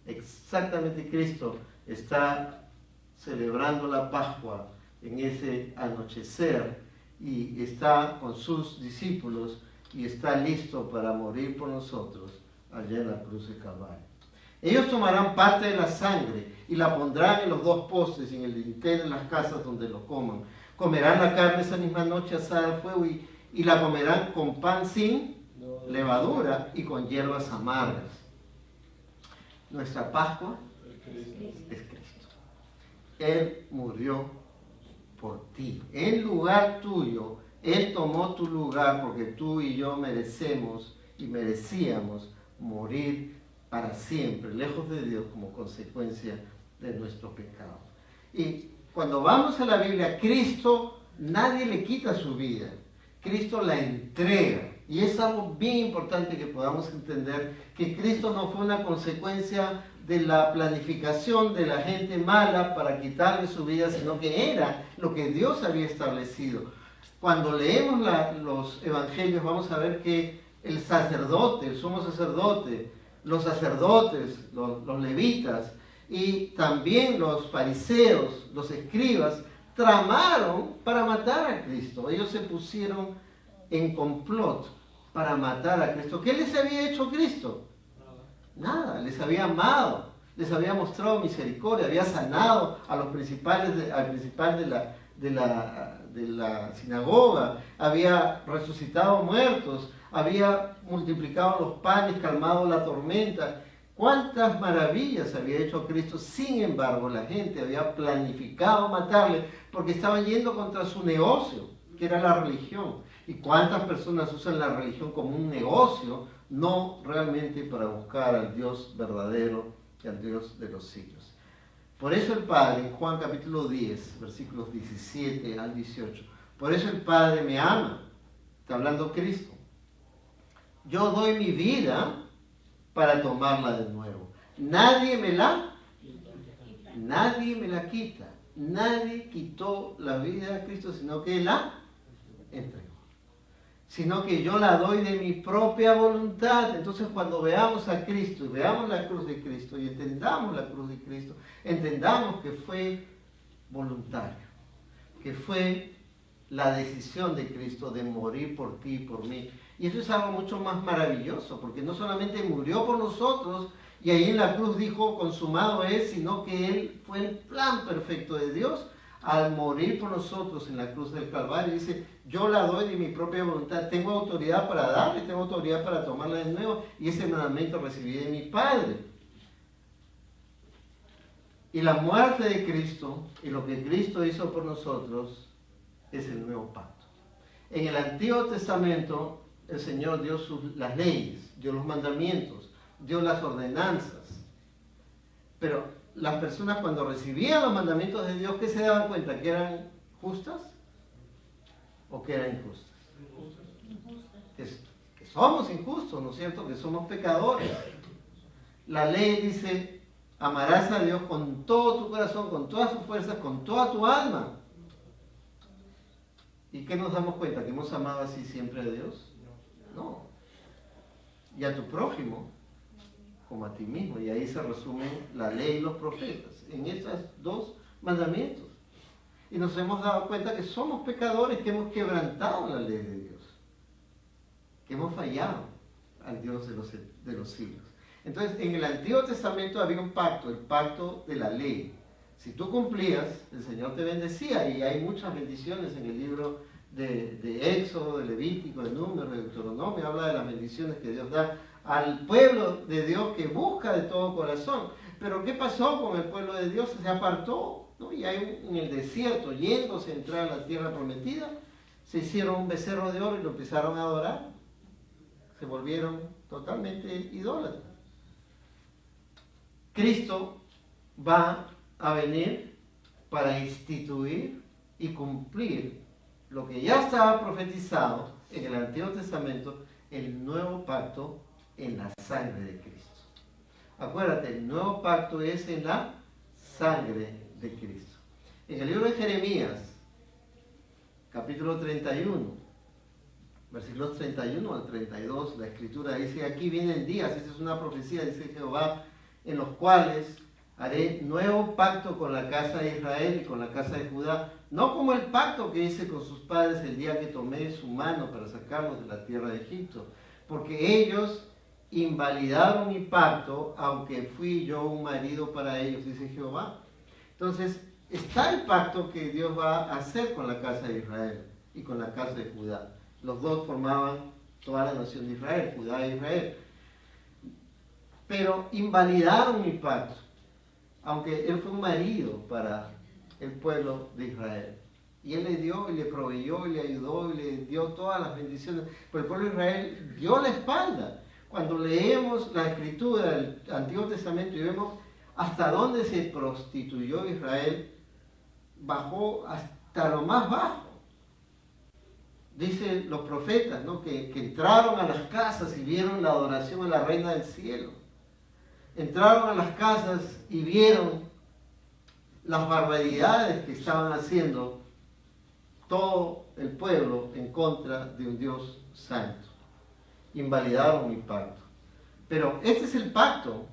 exactamente Cristo está celebrando la Pascua en ese anochecer y está con sus discípulos y está listo para morir por nosotros allá en la cruz de Calvario. Ellos tomarán parte de la sangre y la pondrán en los 2 postes y en el dintel de las casas donde lo coman. Comerán la carne esa misma noche asada al fuego y la comerán con pan sin levadura y con hierbas amargas. Nuestra Pascua es Cristo. Él murió por ti. En lugar tuyo, Él tomó tu lugar porque tú y yo merecemos y merecíamos morir para siempre, lejos de Dios como consecuencia de nuestro pecado. Y cuando vamos a la Biblia, Cristo, nadie le quita su vida. Cristo la entrega. Y es algo bien importante que podamos entender que Cristo no fue una consecuencia de la planificación de la gente mala para quitarle su vida, sino que era lo que Dios había establecido. Cuando leemos los evangelios vamos a ver que el sacerdote, el sumo sacerdote, los sacerdotes, los levitas y también los fariseos, los escribas, tramaron para matar a Cristo. Ellos se pusieron en complot para matar a Cristo. ¿Qué les había hecho Cristo? Nada, les había amado, les había mostrado misericordia, había sanado a los principales al principal de la sinagoga, había resucitado muertos, había multiplicado los panes, calmado la tormenta. ¿Cuántas maravillas había hecho Cristo? Sin embargo, la gente había planificado matarle porque estaban yendo contra su negocio, que era la religión. ¿Y cuántas personas usan la religión como un negocio, no realmente para buscar al Dios verdadero y al Dios de los siglos? Por eso el Padre, en Juan capítulo 10, versículos 17 al 18, por eso el Padre me ama, está hablando Cristo. Yo doy mi vida para tomarla de nuevo. Nadie me la quita. Nadie quitó la vida de Cristo, sino que la entregó. Sino que yo la doy de mi propia voluntad. Entonces cuando veamos a Cristo y veamos la cruz de Cristo y entendamos la cruz de Cristo, entendamos que fue voluntario, que fue la decisión de Cristo de morir por ti y por mí. Y eso es algo mucho más maravilloso, porque no solamente murió por nosotros y ahí en la cruz dijo consumado es, sino que Él fue el plan perfecto de Dios al morir por nosotros en la cruz del Calvario. Dice, yo la doy de mi propia voluntad, tengo autoridad para darle, tengo autoridad para tomarla de nuevo, y ese mandamiento recibí de mi Padre. Y la muerte de Cristo y lo que Cristo hizo por nosotros es el nuevo pacto. En el Antiguo Testamento el Señor dio las leyes, dio los mandamientos, dio las ordenanzas. Pero las personas cuando recibían los mandamientos de Dios, ¿qué se daban cuenta? ¿Que eran justas o que eran injustas? Que somos injustos, ¿no es cierto? Que somos pecadores. La ley dice, amarás a Dios con todo tu corazón, con todas tus fuerzas, con toda tu alma. ¿Y qué nos damos cuenta? ¿Que hemos amado así siempre a Dios? No. Y a tu prójimo como a ti mismo. Y ahí se resumen la ley y los profetas, en estos dos mandamientos. Y nos hemos dado cuenta que somos pecadores, que hemos quebrantado la ley de Dios, que hemos fallado al Dios de los siglos. Entonces, en el Antiguo Testamento había un pacto, el pacto de la ley. Si tú cumplías, el Señor te bendecía, y hay muchas bendiciones en el libro de Éxodo, de Levítico, de Números, de Deuteronomio. Habla de las bendiciones que Dios da al pueblo de Dios que busca de todo corazón. Pero ¿qué pasó con el pueblo de Dios? Se apartó, ¿no? Y hay en el desierto, yéndose a entrar a la tierra prometida, se hicieron un becerro de oro y lo empezaron a adorar. Se volvieron totalmente idólatras. Cristo va a venir para instituir y cumplir lo que ya estaba profetizado en el Antiguo Testamento, el nuevo pacto en la sangre de Cristo. Acuérdate, el nuevo pacto es en la sangre de Cristo. En el libro de Jeremías, capítulo 31, versículos 31 al 32, la escritura dice: aquí vienen días, esta es una profecía, dice Jehová, en los cuales haré nuevo pacto con la casa de Israel y con la casa de Judá, no como el pacto que hice con sus padres el día que tomé su mano para sacarlos de la tierra de Egipto, porque ellos invalidaron mi pacto, aunque fui yo un marido para ellos, dice Jehová. Entonces, está el pacto que Dios va a hacer con la casa de Israel y con la casa de Judá. Los dos formaban toda la nación de Israel, Judá e Israel. Pero invalidaron mi pacto, aunque él fue un marido para el pueblo de Israel. Y él le dio y le proveyó y le ayudó y le dio todas las bendiciones. Pero el pueblo de Israel dio la espalda. Cuando leemos la escritura del Antiguo Testamento y vemos hasta dónde se prostituyó Israel, bajó hasta lo más bajo. Dicen los profetas, ¿no?, que entraron a las casas y vieron la adoración a la reina del cielo. Entraron a las casas y vieron las barbaridades que estaban haciendo todo el pueblo en contra de un Dios santo. Invalidaron mi pacto. Pero este es el pacto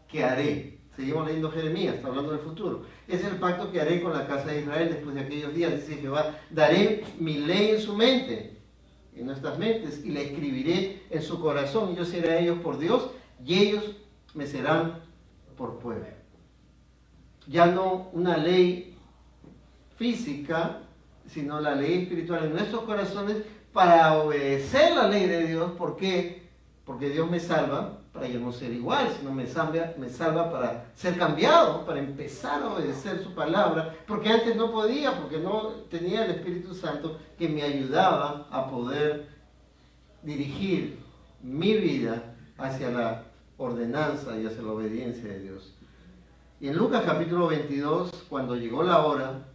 que haré. Seguimos leyendo Jeremías, está hablando del futuro. Ese es el pacto que haré con la casa de Israel después de aquellos días, dice Jehová. Daré mi ley en su mente, en nuestras mentes, y la escribiré en su corazón. Y yo seré a ellos por Dios, y ellos me serán por pueblo. Ya no una ley física, sino la ley espiritual en nuestros corazones para obedecer la ley de Dios. ¿Por qué? Porque Dios me salva para yo no ser igual, sino me salva para ser cambiado, para empezar a obedecer su palabra, porque antes no podía, porque no tenía el Espíritu Santo que me ayudaba a poder dirigir mi vida hacia la ordenanza y hacia la obediencia de Dios. Y en Lucas capítulo 22, cuando llegó la hora,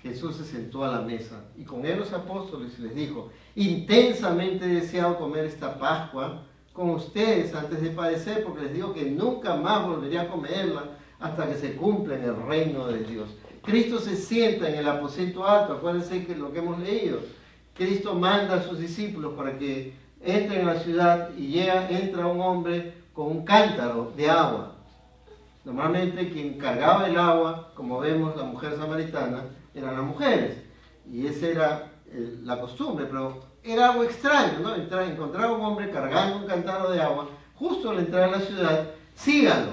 Jesús se sentó a la mesa y con él los apóstoles les dijo: intensamente he deseado comer esta Pascua con ustedes antes de padecer, porque les digo que nunca más volveré a comerla hasta que se cumpla en el reino de Dios. Cristo se sienta en el aposento alto. Acuérdense que lo que hemos leído, Cristo manda a sus discípulos para que entren a la ciudad y entra un hombre con un cántaro de agua. Normalmente quien cargaba el agua, como vemos la mujer samaritana, eran las mujeres, y esa era la costumbre, pero era algo extraño, ¿no? Encontrar a un hombre cargando un cántaro de agua justo al entrar a la ciudad. Síganlo.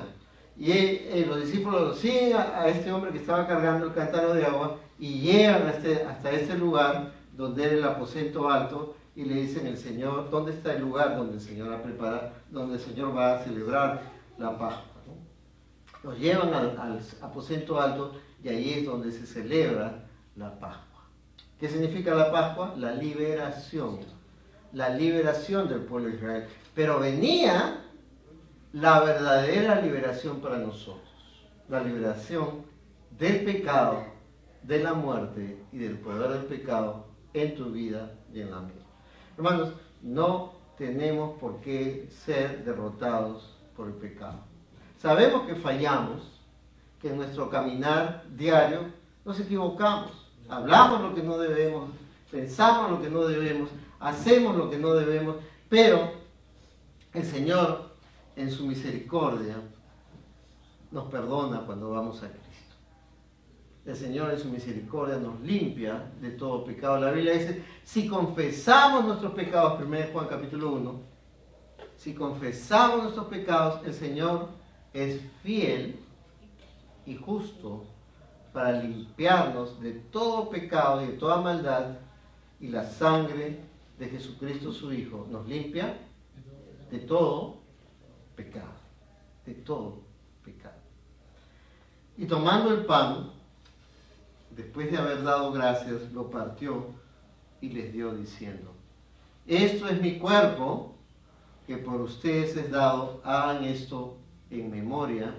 Y los discípulos lo siguen a este hombre que estaba cargando el cántaro de agua y llegan hasta este lugar donde era el aposento alto, y le dicen al Señor: ¿dónde está el lugar donde el Señor va a preparar, donde el Señor va a celebrar la Pascua? ¿No? Los llevan al aposento alto y ahí es donde se celebra la Pascua. ¿Qué significa la Pascua? La liberación del pueblo de Israel. Pero venía la verdadera liberación para nosotros, la liberación del pecado, de la muerte y del poder del pecado en tu vida y en la mía. Hermanos, no tenemos por qué ser derrotados por el pecado. Sabemos que fallamos, que en nuestro caminar diario nos equivocamos. Hablamos lo que no debemos, pensamos lo que no debemos, hacemos lo que no debemos, Pero el Señor, en su misericordia, nos perdona cuando vamos a Cristo. El Señor en su misericordia nos limpia de todo pecado. La Biblia dice, si confesamos nuestros pecados, 1 Juan capítulo 1, si confesamos nuestros pecados, el Señor es fiel y justo para limpiarnos de todo pecado y de toda maldad, y la sangre de Jesucristo su Hijo nos limpia de todo pecado, de todo pecado. Y tomando el pan, después de haber dado gracias, lo partió y les dio diciendo, esto es mi cuerpo que por ustedes es dado, hagan esto en memoria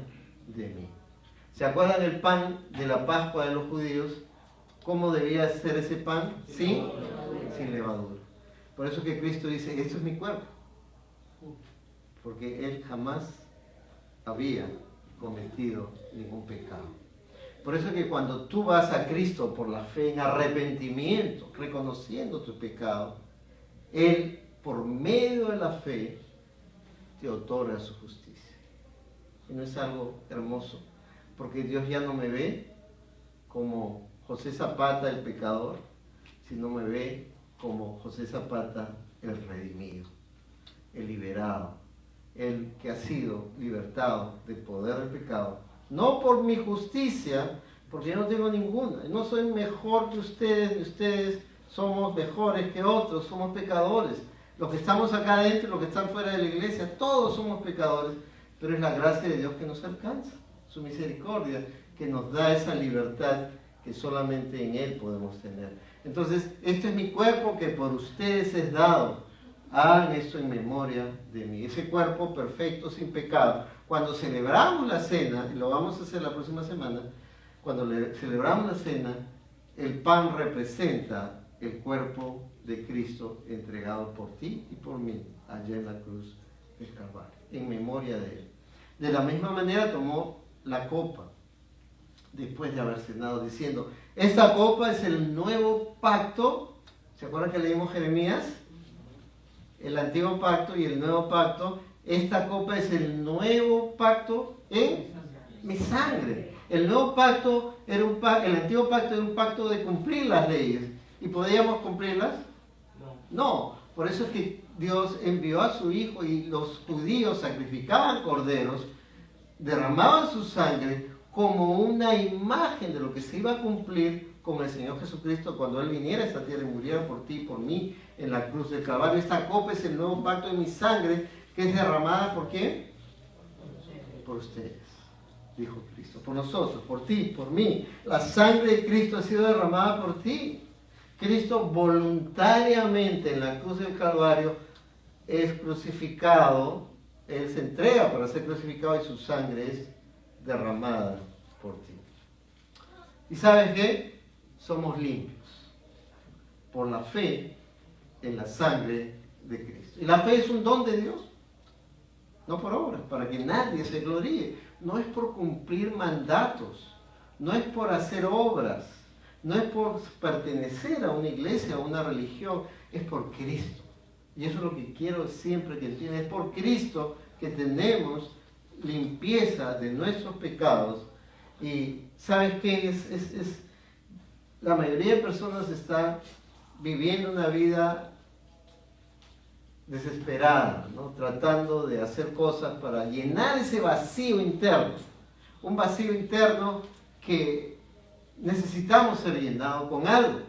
de mí. ¿Se acuerdan del pan de la Pascua de los judíos? ¿Cómo debía ser ese pan? Sin levadura. Por eso que Cristo dice, esto es mi cuerpo. Porque Él jamás había cometido ningún pecado. Por eso que cuando tú vas a Cristo por la fe en arrepentimiento, reconociendo tu pecado, Él, por medio de la fe, te otorga su justicia. Y no es algo hermoso, porque Dios ya no me ve como José Zapata el pecador, sino me ve como José Zapata el redimido, el liberado, el que ha sido libertado del poder del pecado, no por mi justicia, porque yo no tengo ninguna, no soy mejor que ustedes, ni ustedes somos mejores que otros, somos pecadores. Los que estamos acá adentro, los que están fuera de la iglesia, todos somos pecadores, pero es la gracia de Dios que nos alcanza, su misericordia, que nos da esa libertad que solamente en Él podemos tener. Entonces, este es mi cuerpo que por ustedes es dado. Hagan esto en memoria de mí. Ese cuerpo perfecto, sin pecado. Cuando celebramos la cena, y lo vamos a hacer la próxima semana, cuando celebramos la cena, el pan representa el cuerpo de Cristo entregado por ti y por mí allá en la cruz del Calvario, en memoria de Él. De la misma manera tomó la copa después de haber cenado, diciendo, esta copa es el nuevo pacto. ¿Se acuerdan que leímos Jeremías? El antiguo pacto y el nuevo pacto. Esta copa es el nuevo pacto en mi sangre. El nuevo pacto era el antiguo pacto era un pacto de cumplir las leyes. ¿Y podíamos cumplirlas? No. Por eso es que Dios envió a su Hijo y los judíos sacrificaban corderos, derramaban su sangre como una imagen de lo que se iba a cumplir con el Señor Jesucristo cuando Él viniera a esta tierra y muriera por ti y por mí en la cruz del Calvario. Esta copa es el nuevo pacto de mi sangre, que es derramada ¿por quién? Por ustedes, dijo Cristo, por nosotros, por ti, por mí. La sangre de Cristo ha sido derramada por ti. Cristo voluntariamente en la cruz del Calvario es crucificado, Él se entrega para ser crucificado y su sangre es derramada por ti. ¿Y sabes qué? Somos limpios por la fe en la sangre de Cristo. Y la fe es un don de Dios, no por obras, para que nadie se gloríe. No es por cumplir mandatos, no es por hacer obras, no es por pertenecer a una iglesia, a una religión, es por Cristo. Y eso es lo que quiero siempre que entiendan, es por Cristo que tenemos limpieza de nuestros pecados. Y ¿sabes qué? La mayoría de personas está viviendo una vida desesperada, ¿no? Tratando de hacer cosas para llenar ese vacío interno, un vacío interno que necesitamos ser llenado con algo.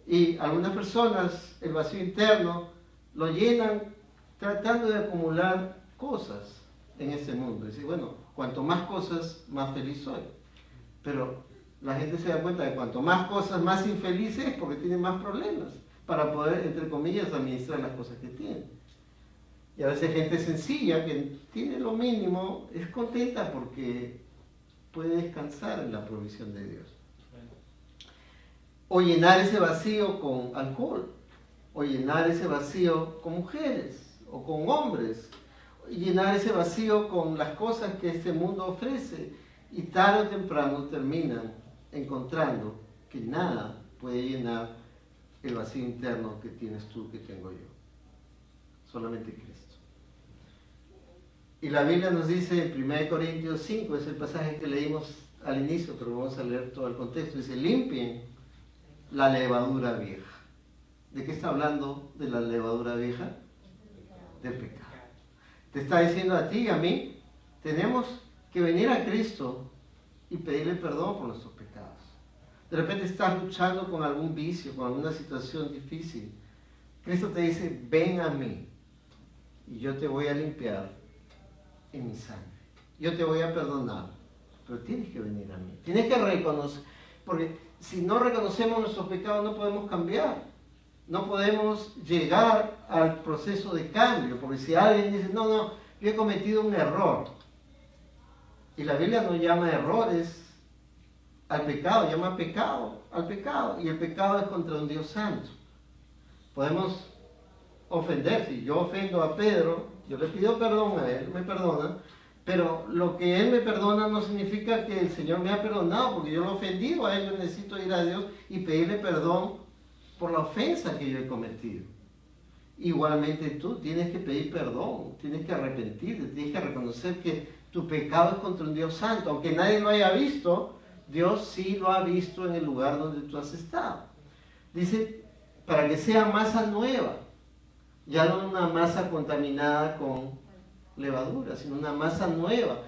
Y algunas personas el vacío interno lo llenan tratando de acumular cosas en este mundo. Dice, bueno, cuanto más cosas, más feliz soy. Pero la gente se da cuenta de que cuanto más cosas, más infeliz es, porque tiene más problemas para poder, entre comillas, administrar las cosas que tiene. Y a veces gente sencilla que tiene lo mínimo, es contenta porque puede descansar en la provisión de Dios. O llenar ese vacío con alcohol, o llenar ese vacío con mujeres, o con hombres, llenar ese vacío con las cosas que este mundo ofrece, y tarde o temprano terminan encontrando que nada puede llenar el vacío interno que tienes tú, que tengo yo. solamente Cristo. Y la Biblia nos dice en 1 Corintios 5, es el pasaje que leímos al inicio, pero vamos a leer todo el contexto, dice, limpien la levadura vieja. ¿De qué está hablando de la levadura vieja? Del pecado. Te está diciendo a ti y a mí, tenemos que venir a Cristo y pedirle perdón por nuestros pecados. De repente estás luchando con algún vicio, con alguna situación difícil. Cristo te dice, ven a mí y yo te voy a limpiar en mi sangre. Yo te voy a perdonar, pero tienes que venir a mí. Tienes que reconocer, porque si no reconocemos nuestros pecados no podemos cambiar. No podemos llegar al proceso de cambio, porque si alguien dice, no, yo he cometido un error. Y la Biblia no llama errores al pecado, llama pecado al pecado. Y el pecado es contra un Dios santo. Podemos ofender. Si yo ofendo a Pedro, yo le pido perdón a él, me perdona, pero lo que él me perdona no significa que el Señor me ha perdonado, porque yo lo he ofendido a él, yo necesito ir a Dios y pedirle perdón por la ofensa que yo he cometido. Igualmente tú tienes que pedir perdón, tienes que arrepentirte, tienes que reconocer que tu pecado es contra un Dios santo. Aunque nadie lo haya visto, Dios sí lo ha visto en el lugar donde tú has estado. Dice, para que sea masa nueva, ya no una masa contaminada con levadura, sino una masa nueva.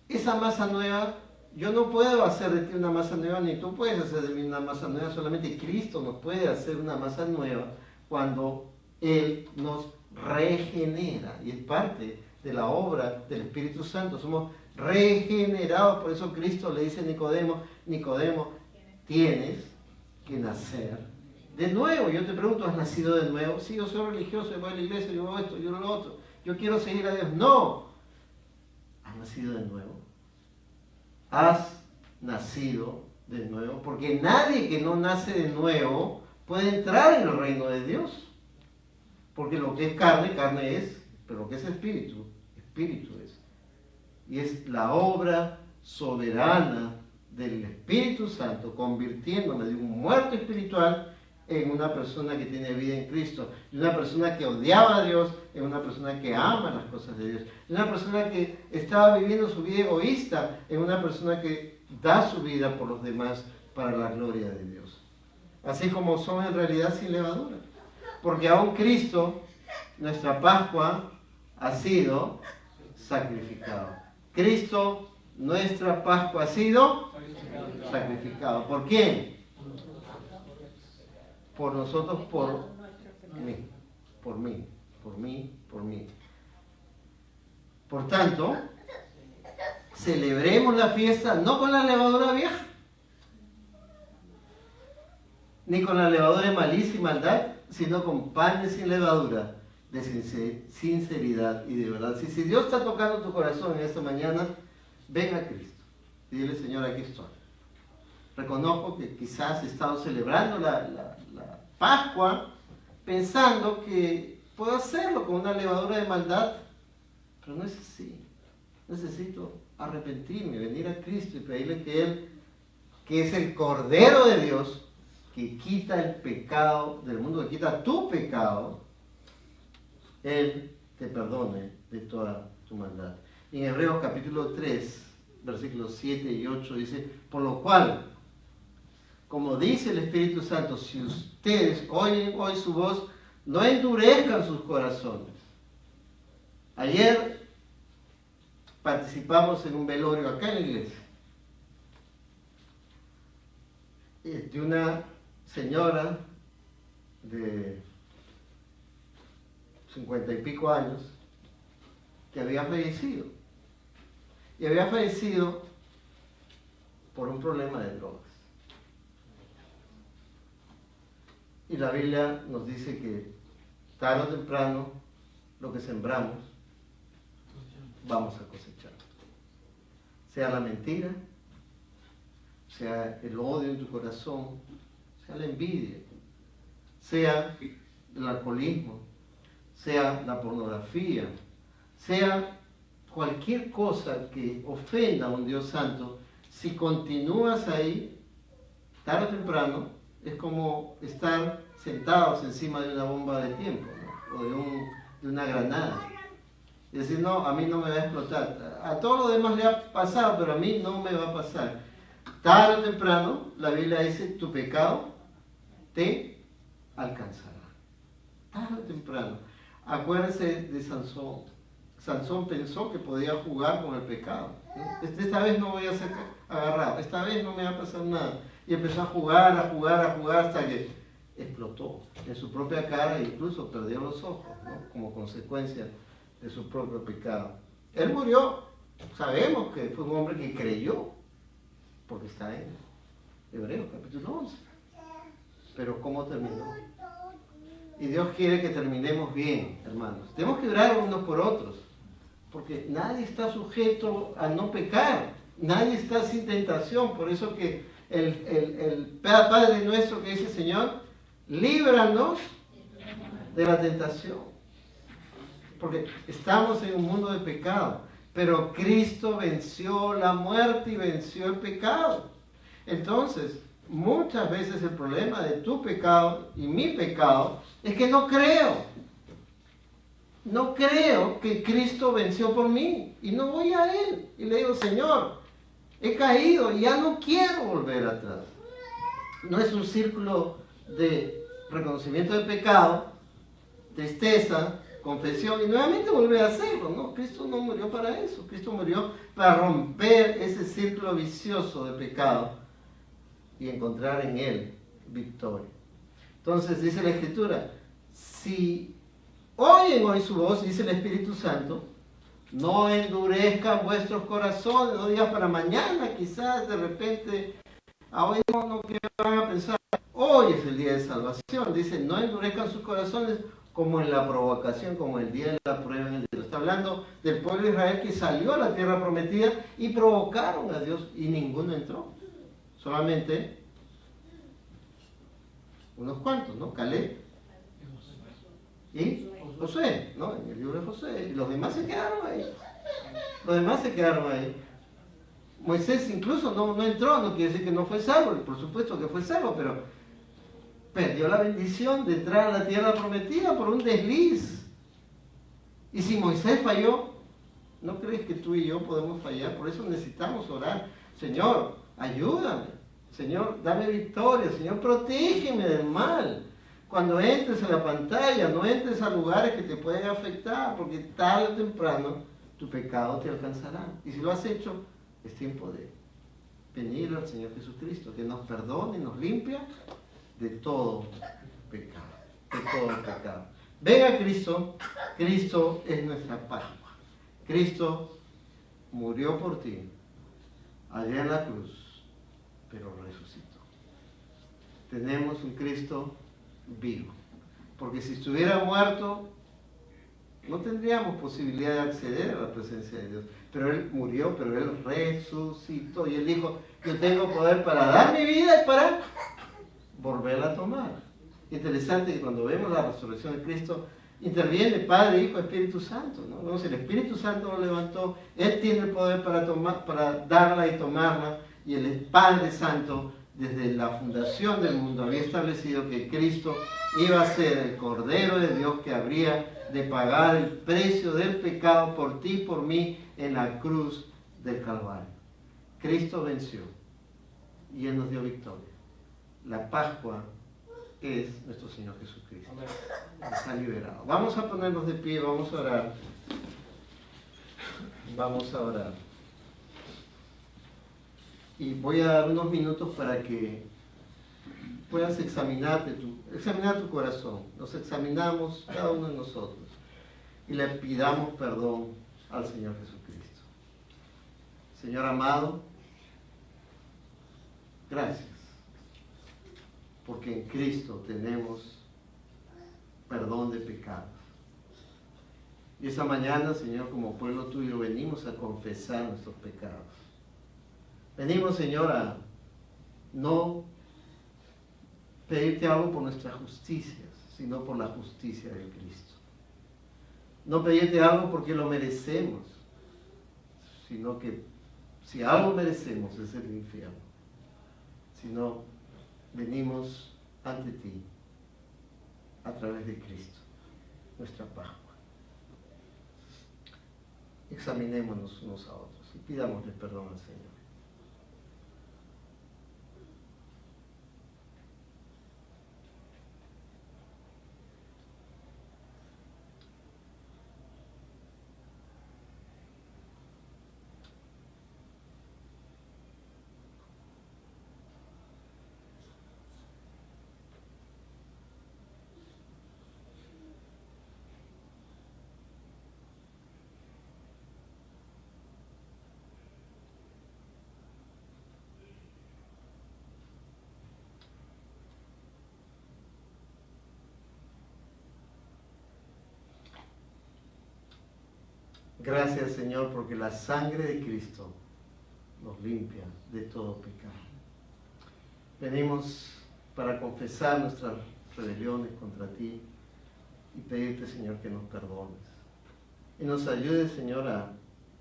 Esa masa nueva, yo no puedo hacer de ti una masa nueva, ni tú puedes hacer de mí una masa nueva, solamente Cristo nos puede hacer una masa nueva cuando Él nos regenera, y es parte de la obra del Espíritu Santo. Somos regenerados. Por eso Cristo le dice a Nicodemo, tienes que nacer de nuevo. Yo te pregunto, ¿has nacido de nuevo? Sí, yo soy religioso, yo voy a la iglesia, yo hago esto, yo hago lo otro, yo quiero seguir a Dios. No, has nacido de nuevo. Has nacido de nuevo, porque nadie que no nace de nuevo puede entrar en el reino de Dios. Porque lo que es carne, carne es, pero lo que es espíritu, espíritu es. Y es la obra soberana del Espíritu Santo convirtiéndome de un muerto espiritual en una persona que tiene vida en Cristo, de una persona que odiaba a Dios en una persona que ama las cosas de Dios, de una persona que estaba viviendo su vida egoísta en una persona que da su vida por los demás para la gloria de Dios. Así como son en realidad sin levadura. Porque aún Cristo, nuestra Pascua, ha sido sacrificado. Cristo, nuestra Pascua, ha sido sacrificado. ¿Por quién? Por nosotros, por mí. Por tanto, celebremos la fiesta no con la levadura vieja, ni con la levadura de malicia y maldad, sino con panes sin levadura, de sinceridad y de verdad. Si Dios está tocando tu corazón en esta mañana, ven a Cristo y dile, Señor, aquí estoy. Reconozco que quizás he estado celebrando la Pascua pensando que puedo hacerlo con una levadura de maldad, pero no es así. Necesito arrepentirme, venir a Cristo y pedirle que Él, que es el Cordero de Dios, que quita el pecado del mundo, que quita tu pecado, Él te perdone de toda tu maldad. En Hebreos capítulo 3, versículos 7 y 8 dice, por lo cual, como dice el Espíritu Santo, si ustedes oyen hoy su voz, no endurezcan sus corazones. Ayer participamos en un velorio acá en la iglesia de una señora de 50 y pico años que había fallecido. Y había fallecido por un problema de drogas. Y la Biblia nos dice que tarde o temprano lo que sembramos vamos a cosechar. Sea la mentira, sea el odio en tu corazón, sea la envidia, sea el alcoholismo, sea la pornografía, sea cualquier cosa que ofenda a un Dios santo, si continúas ahí, tarde o temprano, es como estar sentados encima de una bomba de tiempo, ¿no? O de de una granada. Y decir, no, a mí no me va a explotar. A todo lo demás le ha pasado, pero a mí no me va a pasar. Tarde o temprano, la Biblia dice, tu pecado te alcanzará. Tarde o temprano. Acuérdense de Sansón. Sansón pensó que podía jugar con el pecado. Esta vez no voy a ser agarrado, esta vez no me va a pasar nada. Y empezó a jugar hasta que explotó en su propia cara e incluso perdió los ojos, ¿no? Como consecuencia de su propio pecado. Él murió, sabemos que fue un hombre que creyó, porque está en Hebreos capítulo 11. Pero ¿cómo terminó? Y Dios quiere que terminemos bien, hermanos. Tenemos que orar unos por otros, porque nadie está sujeto a no pecar, nadie está sin tentación. Por eso que el Padre nuestro que dice, Señor, líbranos de la tentación, porque estamos en un mundo de pecado, pero Cristo venció la muerte y venció el pecado. Entonces, muchas veces el problema de tu pecado y mi pecado es que no creo que Cristo venció por mí y no voy a Él y le digo, Señor, he caído y ya no quiero volver atrás. No es un círculo de reconocimiento de pecado, tristeza, confesión y nuevamente volver a hacerlo. No, Cristo no murió para eso. Cristo murió para romper ese círculo vicioso de pecado y encontrar en Él victoria. Entonces dice la Escritura, si oyen hoy su voz, dice el Espíritu Santo, no endurezcan vuestros corazones, no digas para mañana, quizás de repente, hoy no que van a pensar, hoy es el día de salvación. Dice, no endurezcan sus corazones como en la provocación, como el día de la prueba en el día. Está hablando del pueblo de Israel que salió a la tierra prometida y provocaron a Dios y ninguno entró. Solamente unos cuantos, ¿no? Caleb y Josué, ¿no? En el libro de Josué. Y los demás se quedaron ahí. Moisés incluso no entró, no quiere decir que no fue salvo, por supuesto que fue salvo, pero perdió la bendición de entrar a la tierra prometida por un desliz. Y si Moisés falló, ¿no crees que tú y yo podemos fallar? Por eso necesitamos orar. Señor, ayúdame. Señor, dame victoria. Señor, protégeme del mal. Cuando entres a la pantalla, no entres a lugares que te pueden afectar, porque tarde o temprano tu pecado te alcanzará. Y si lo has hecho, es tiempo de venir al Señor Jesucristo, que nos perdone y nos limpia de todo pecado. Ven a Cristo. Cristo es nuestra Pascua. Cristo murió por ti allá en la cruz, pero resucitó. Tenemos un Cristo vivo, porque si estuviera muerto no tendríamos posibilidad de acceder a la presencia de Dios, pero Él murió, pero Él resucitó y Él dijo, yo tengo poder para dar mi vida y para volverla a tomar. Interesante que cuando vemos la resurrección de Cristo interviene Padre, Hijo, Espíritu Santo, ¿no? Vemos el Espíritu Santo lo levantó, Él tiene el poder para darla y tomarla, y el Padre Santo desde la fundación del mundo había establecido que Cristo iba a ser el Cordero de Dios que habría de pagar el precio del pecado por ti y por mí en la cruz del Calvario. Cristo venció y Él nos dio victoria. La Pascua es nuestro Señor Jesucristo. Nos ha liberado. Vamos a ponernos de pie, vamos a orar. Vamos a orar. Y voy a dar unos minutos para que puedas examinar tu corazón. Nos examinamos cada uno de nosotros y le pidamos perdón al Señor Jesucristo. Señor amado, gracias, porque en Cristo tenemos perdón de pecados. Y esa mañana, Señor, como pueblo tuyo, venimos a confesar nuestros pecados. Venimos, Señor, a no pedirte algo por nuestras justicias, sino por la justicia de Cristo. No pedirte algo porque lo merecemos, sino que si algo merecemos es el infierno. Sino venimos ante ti a través de Cristo, nuestra Pascua. examinémonos unos a otros y pidámosle perdón al Señor. Gracias, Señor, porque la sangre de Cristo nos limpia de todo pecado. Venimos para confesar nuestras rebeliones contra ti y pedirte, Señor, que nos perdones. Y nos ayudes, Señor,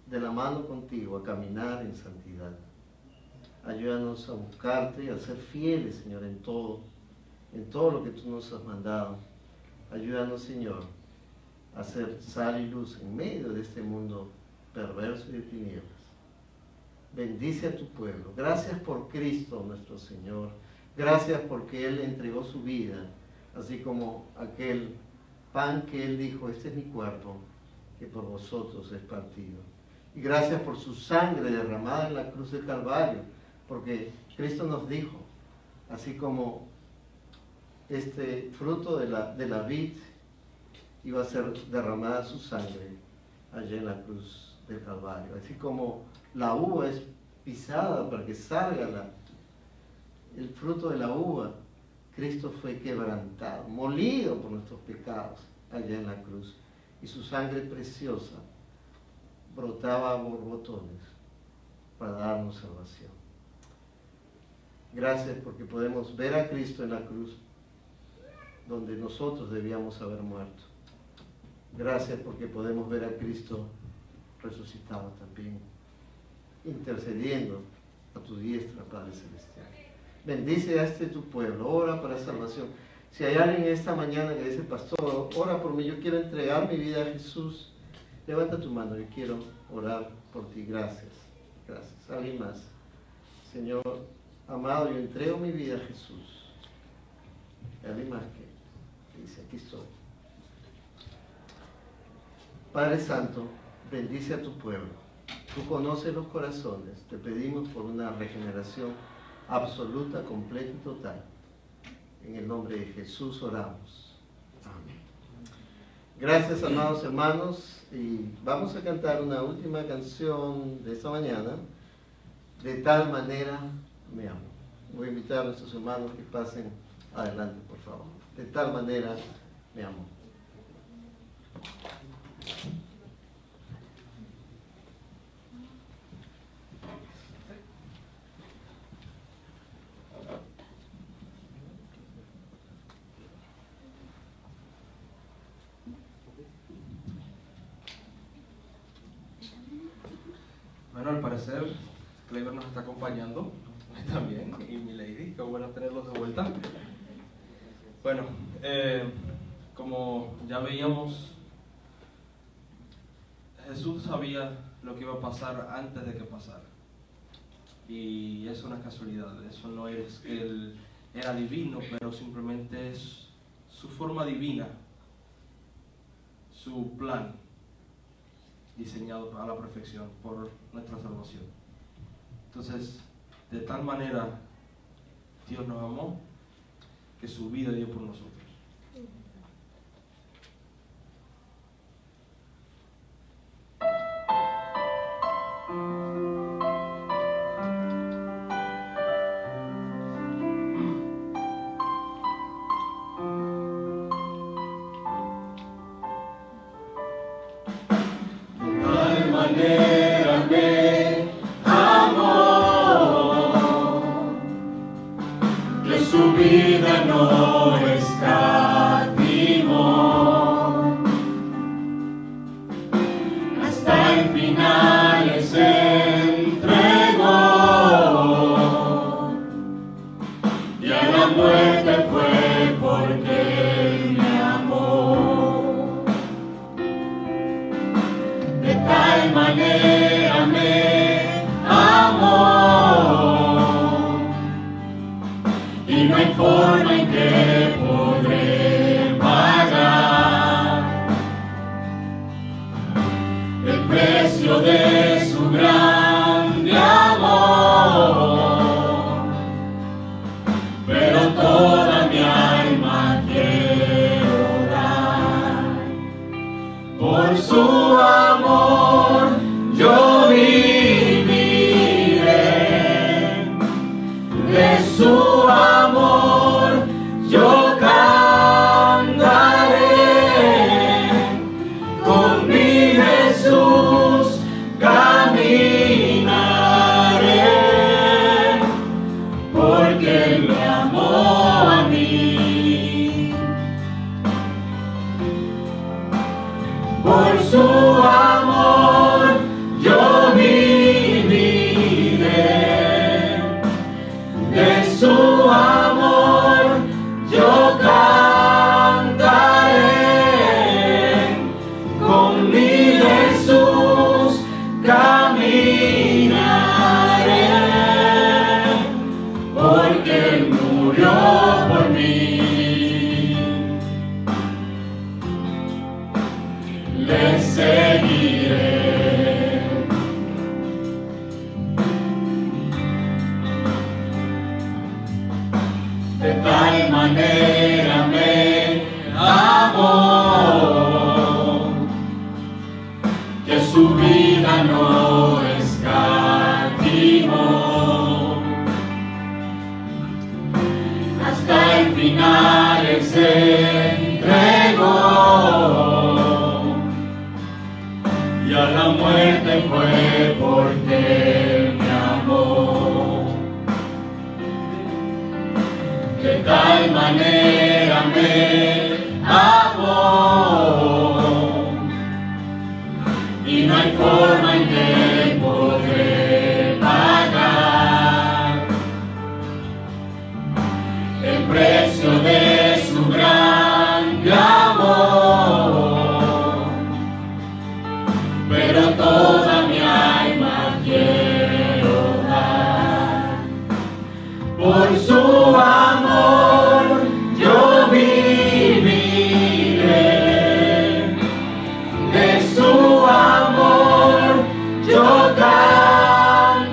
de la mano contigo a caminar en santidad. Ayúdanos a buscarte y a ser fieles, Señor, en todo lo que tú nos has mandado. Ayúdanos, Señor, a ser sal y luz en medio de este mundo perverso y de tinieblas. Bendice a tu pueblo. Gracias por Cristo nuestro Señor. Gracias porque Él entregó su vida, así como aquel pan que Él dijo, este es mi cuerpo, que por vosotros es partido. Y gracias por su sangre derramada en la cruz del Calvario, porque Cristo nos dijo, así como este fruto de la vid iba a ser derramada su sangre allá en la cruz del Calvario. Así como la uva es pisada para que salga el fruto de la uva, Cristo fue quebrantado, molido por nuestros pecados allá en la cruz. Y su sangre preciosa brotaba a borbotones para darnos salvación. Gracias porque podemos ver a Cristo en la cruz donde nosotros debíamos haber muerto. Gracias porque podemos ver a Cristo resucitado también, intercediendo a tu diestra, Padre Celestial. Bendice a este tu pueblo, ora para salvación. Si hay alguien esta mañana que dice, pastor, ora por mí, yo quiero entregar mi vida a Jesús, levanta tu mano, yo quiero orar por ti. Gracias, gracias. ¿Alguien más? Señor amado, yo entrego mi vida a Jesús. ¿Alguien más que dice, aquí estoy? Padre Santo, bendice a tu pueblo. Tú conoces los corazones. Te pedimos por una regeneración absoluta, completa y total. En el nombre de Jesús oramos. Amén. Gracias, amados hermanos. Y vamos a cantar una última canción de esta mañana. De tal manera me amo. Voy a invitar a nuestros hermanos que pasen adelante, por favor. De tal manera me amo. Bueno, al parecer Clever nos está acompañando también, y mi lady, qué bueno tenerlos de vuelta. Bueno, como ya veíamos, Jesús sabía lo que iba a pasar antes de que pasara. Y eso no es casualidad, eso no es que Él era divino, pero simplemente es su forma divina, su plan diseñado a la perfección por nuestra salvación. Entonces, de tal manera Dios nos amó que su vida dio por nosotros. Su vida no escatimó, hasta el final se entregó, y a la muerte fue porque me amó. De tal manera y no hay forma en que podré pagar el precio de su grande amor, pero toda mi alma quiero dar. Por su amor yo viviré, de su amor yo cantaré, con mi Jesús caminaré, porque Él me amó a mí. Por su amor yo viviré, de su amor yo cantaré, con mi Jesús caminaré, porque Él murió por mí. Le seguiré. De tal manera me amó, que su vida no escatimó. Hasta el final Él se entregó, y a la muerte fue porque me amó. De tal manera me amó, y no hay forma en que podré pagar el precio de su grande amor, pero toda mi alma quiero dar. Por su amor yo viviré, de su amor yo cantaré,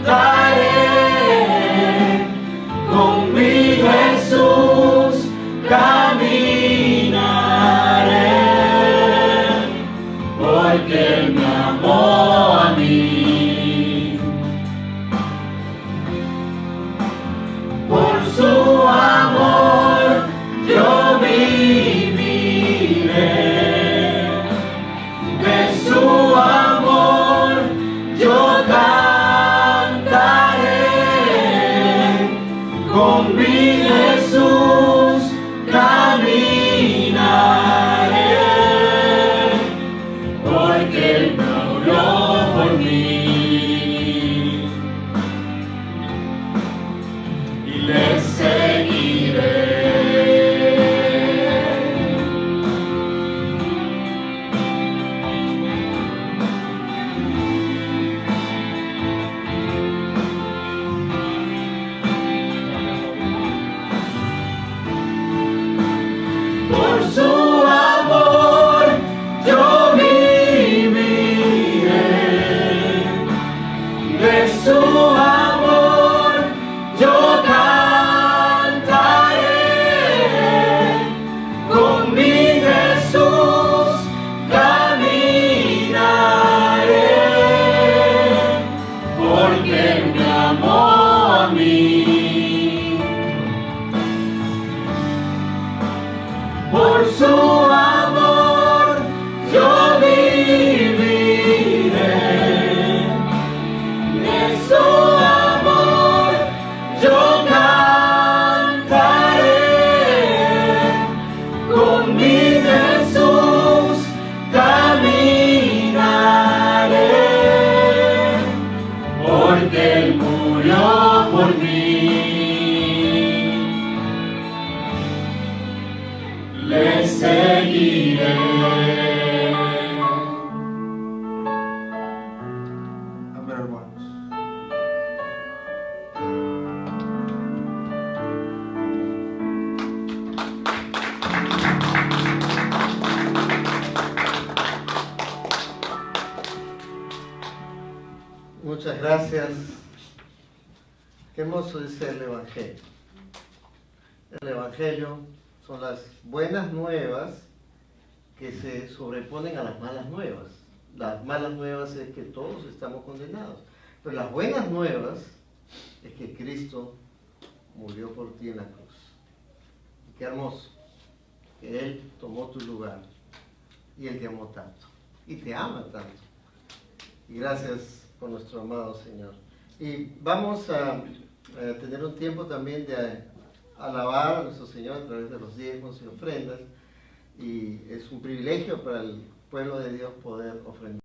con mi Jesús caminaré, porque Él me amó a mí. Por su amor yo viviré, de su amor yo cantaré, con mi Jesús caminaré, porque Él murió por mí. Y le seguiré. Por su amor yo viviré, de su amor yo cantaré, con mi Jesús caminaré, porque Él me amó a mí. Por su muchas gracias. Qué hermoso es el Evangelio. El Evangelio son las buenas nuevas que se sobreponen a las malas nuevas. Las malas nuevas es que todos estamos condenados. Pero las buenas nuevas es que Cristo murió por ti en la cruz. Y qué hermoso que Él tomó tu lugar. Y Él te amó tanto. Y te ama tanto. Y gracias por nuestro amado Señor. Y vamos a tener un tiempo también de alabar a nuestro Señor a través de los diezmos y ofrendas. Y es un privilegio para el pueblo de Dios poder ofrendar.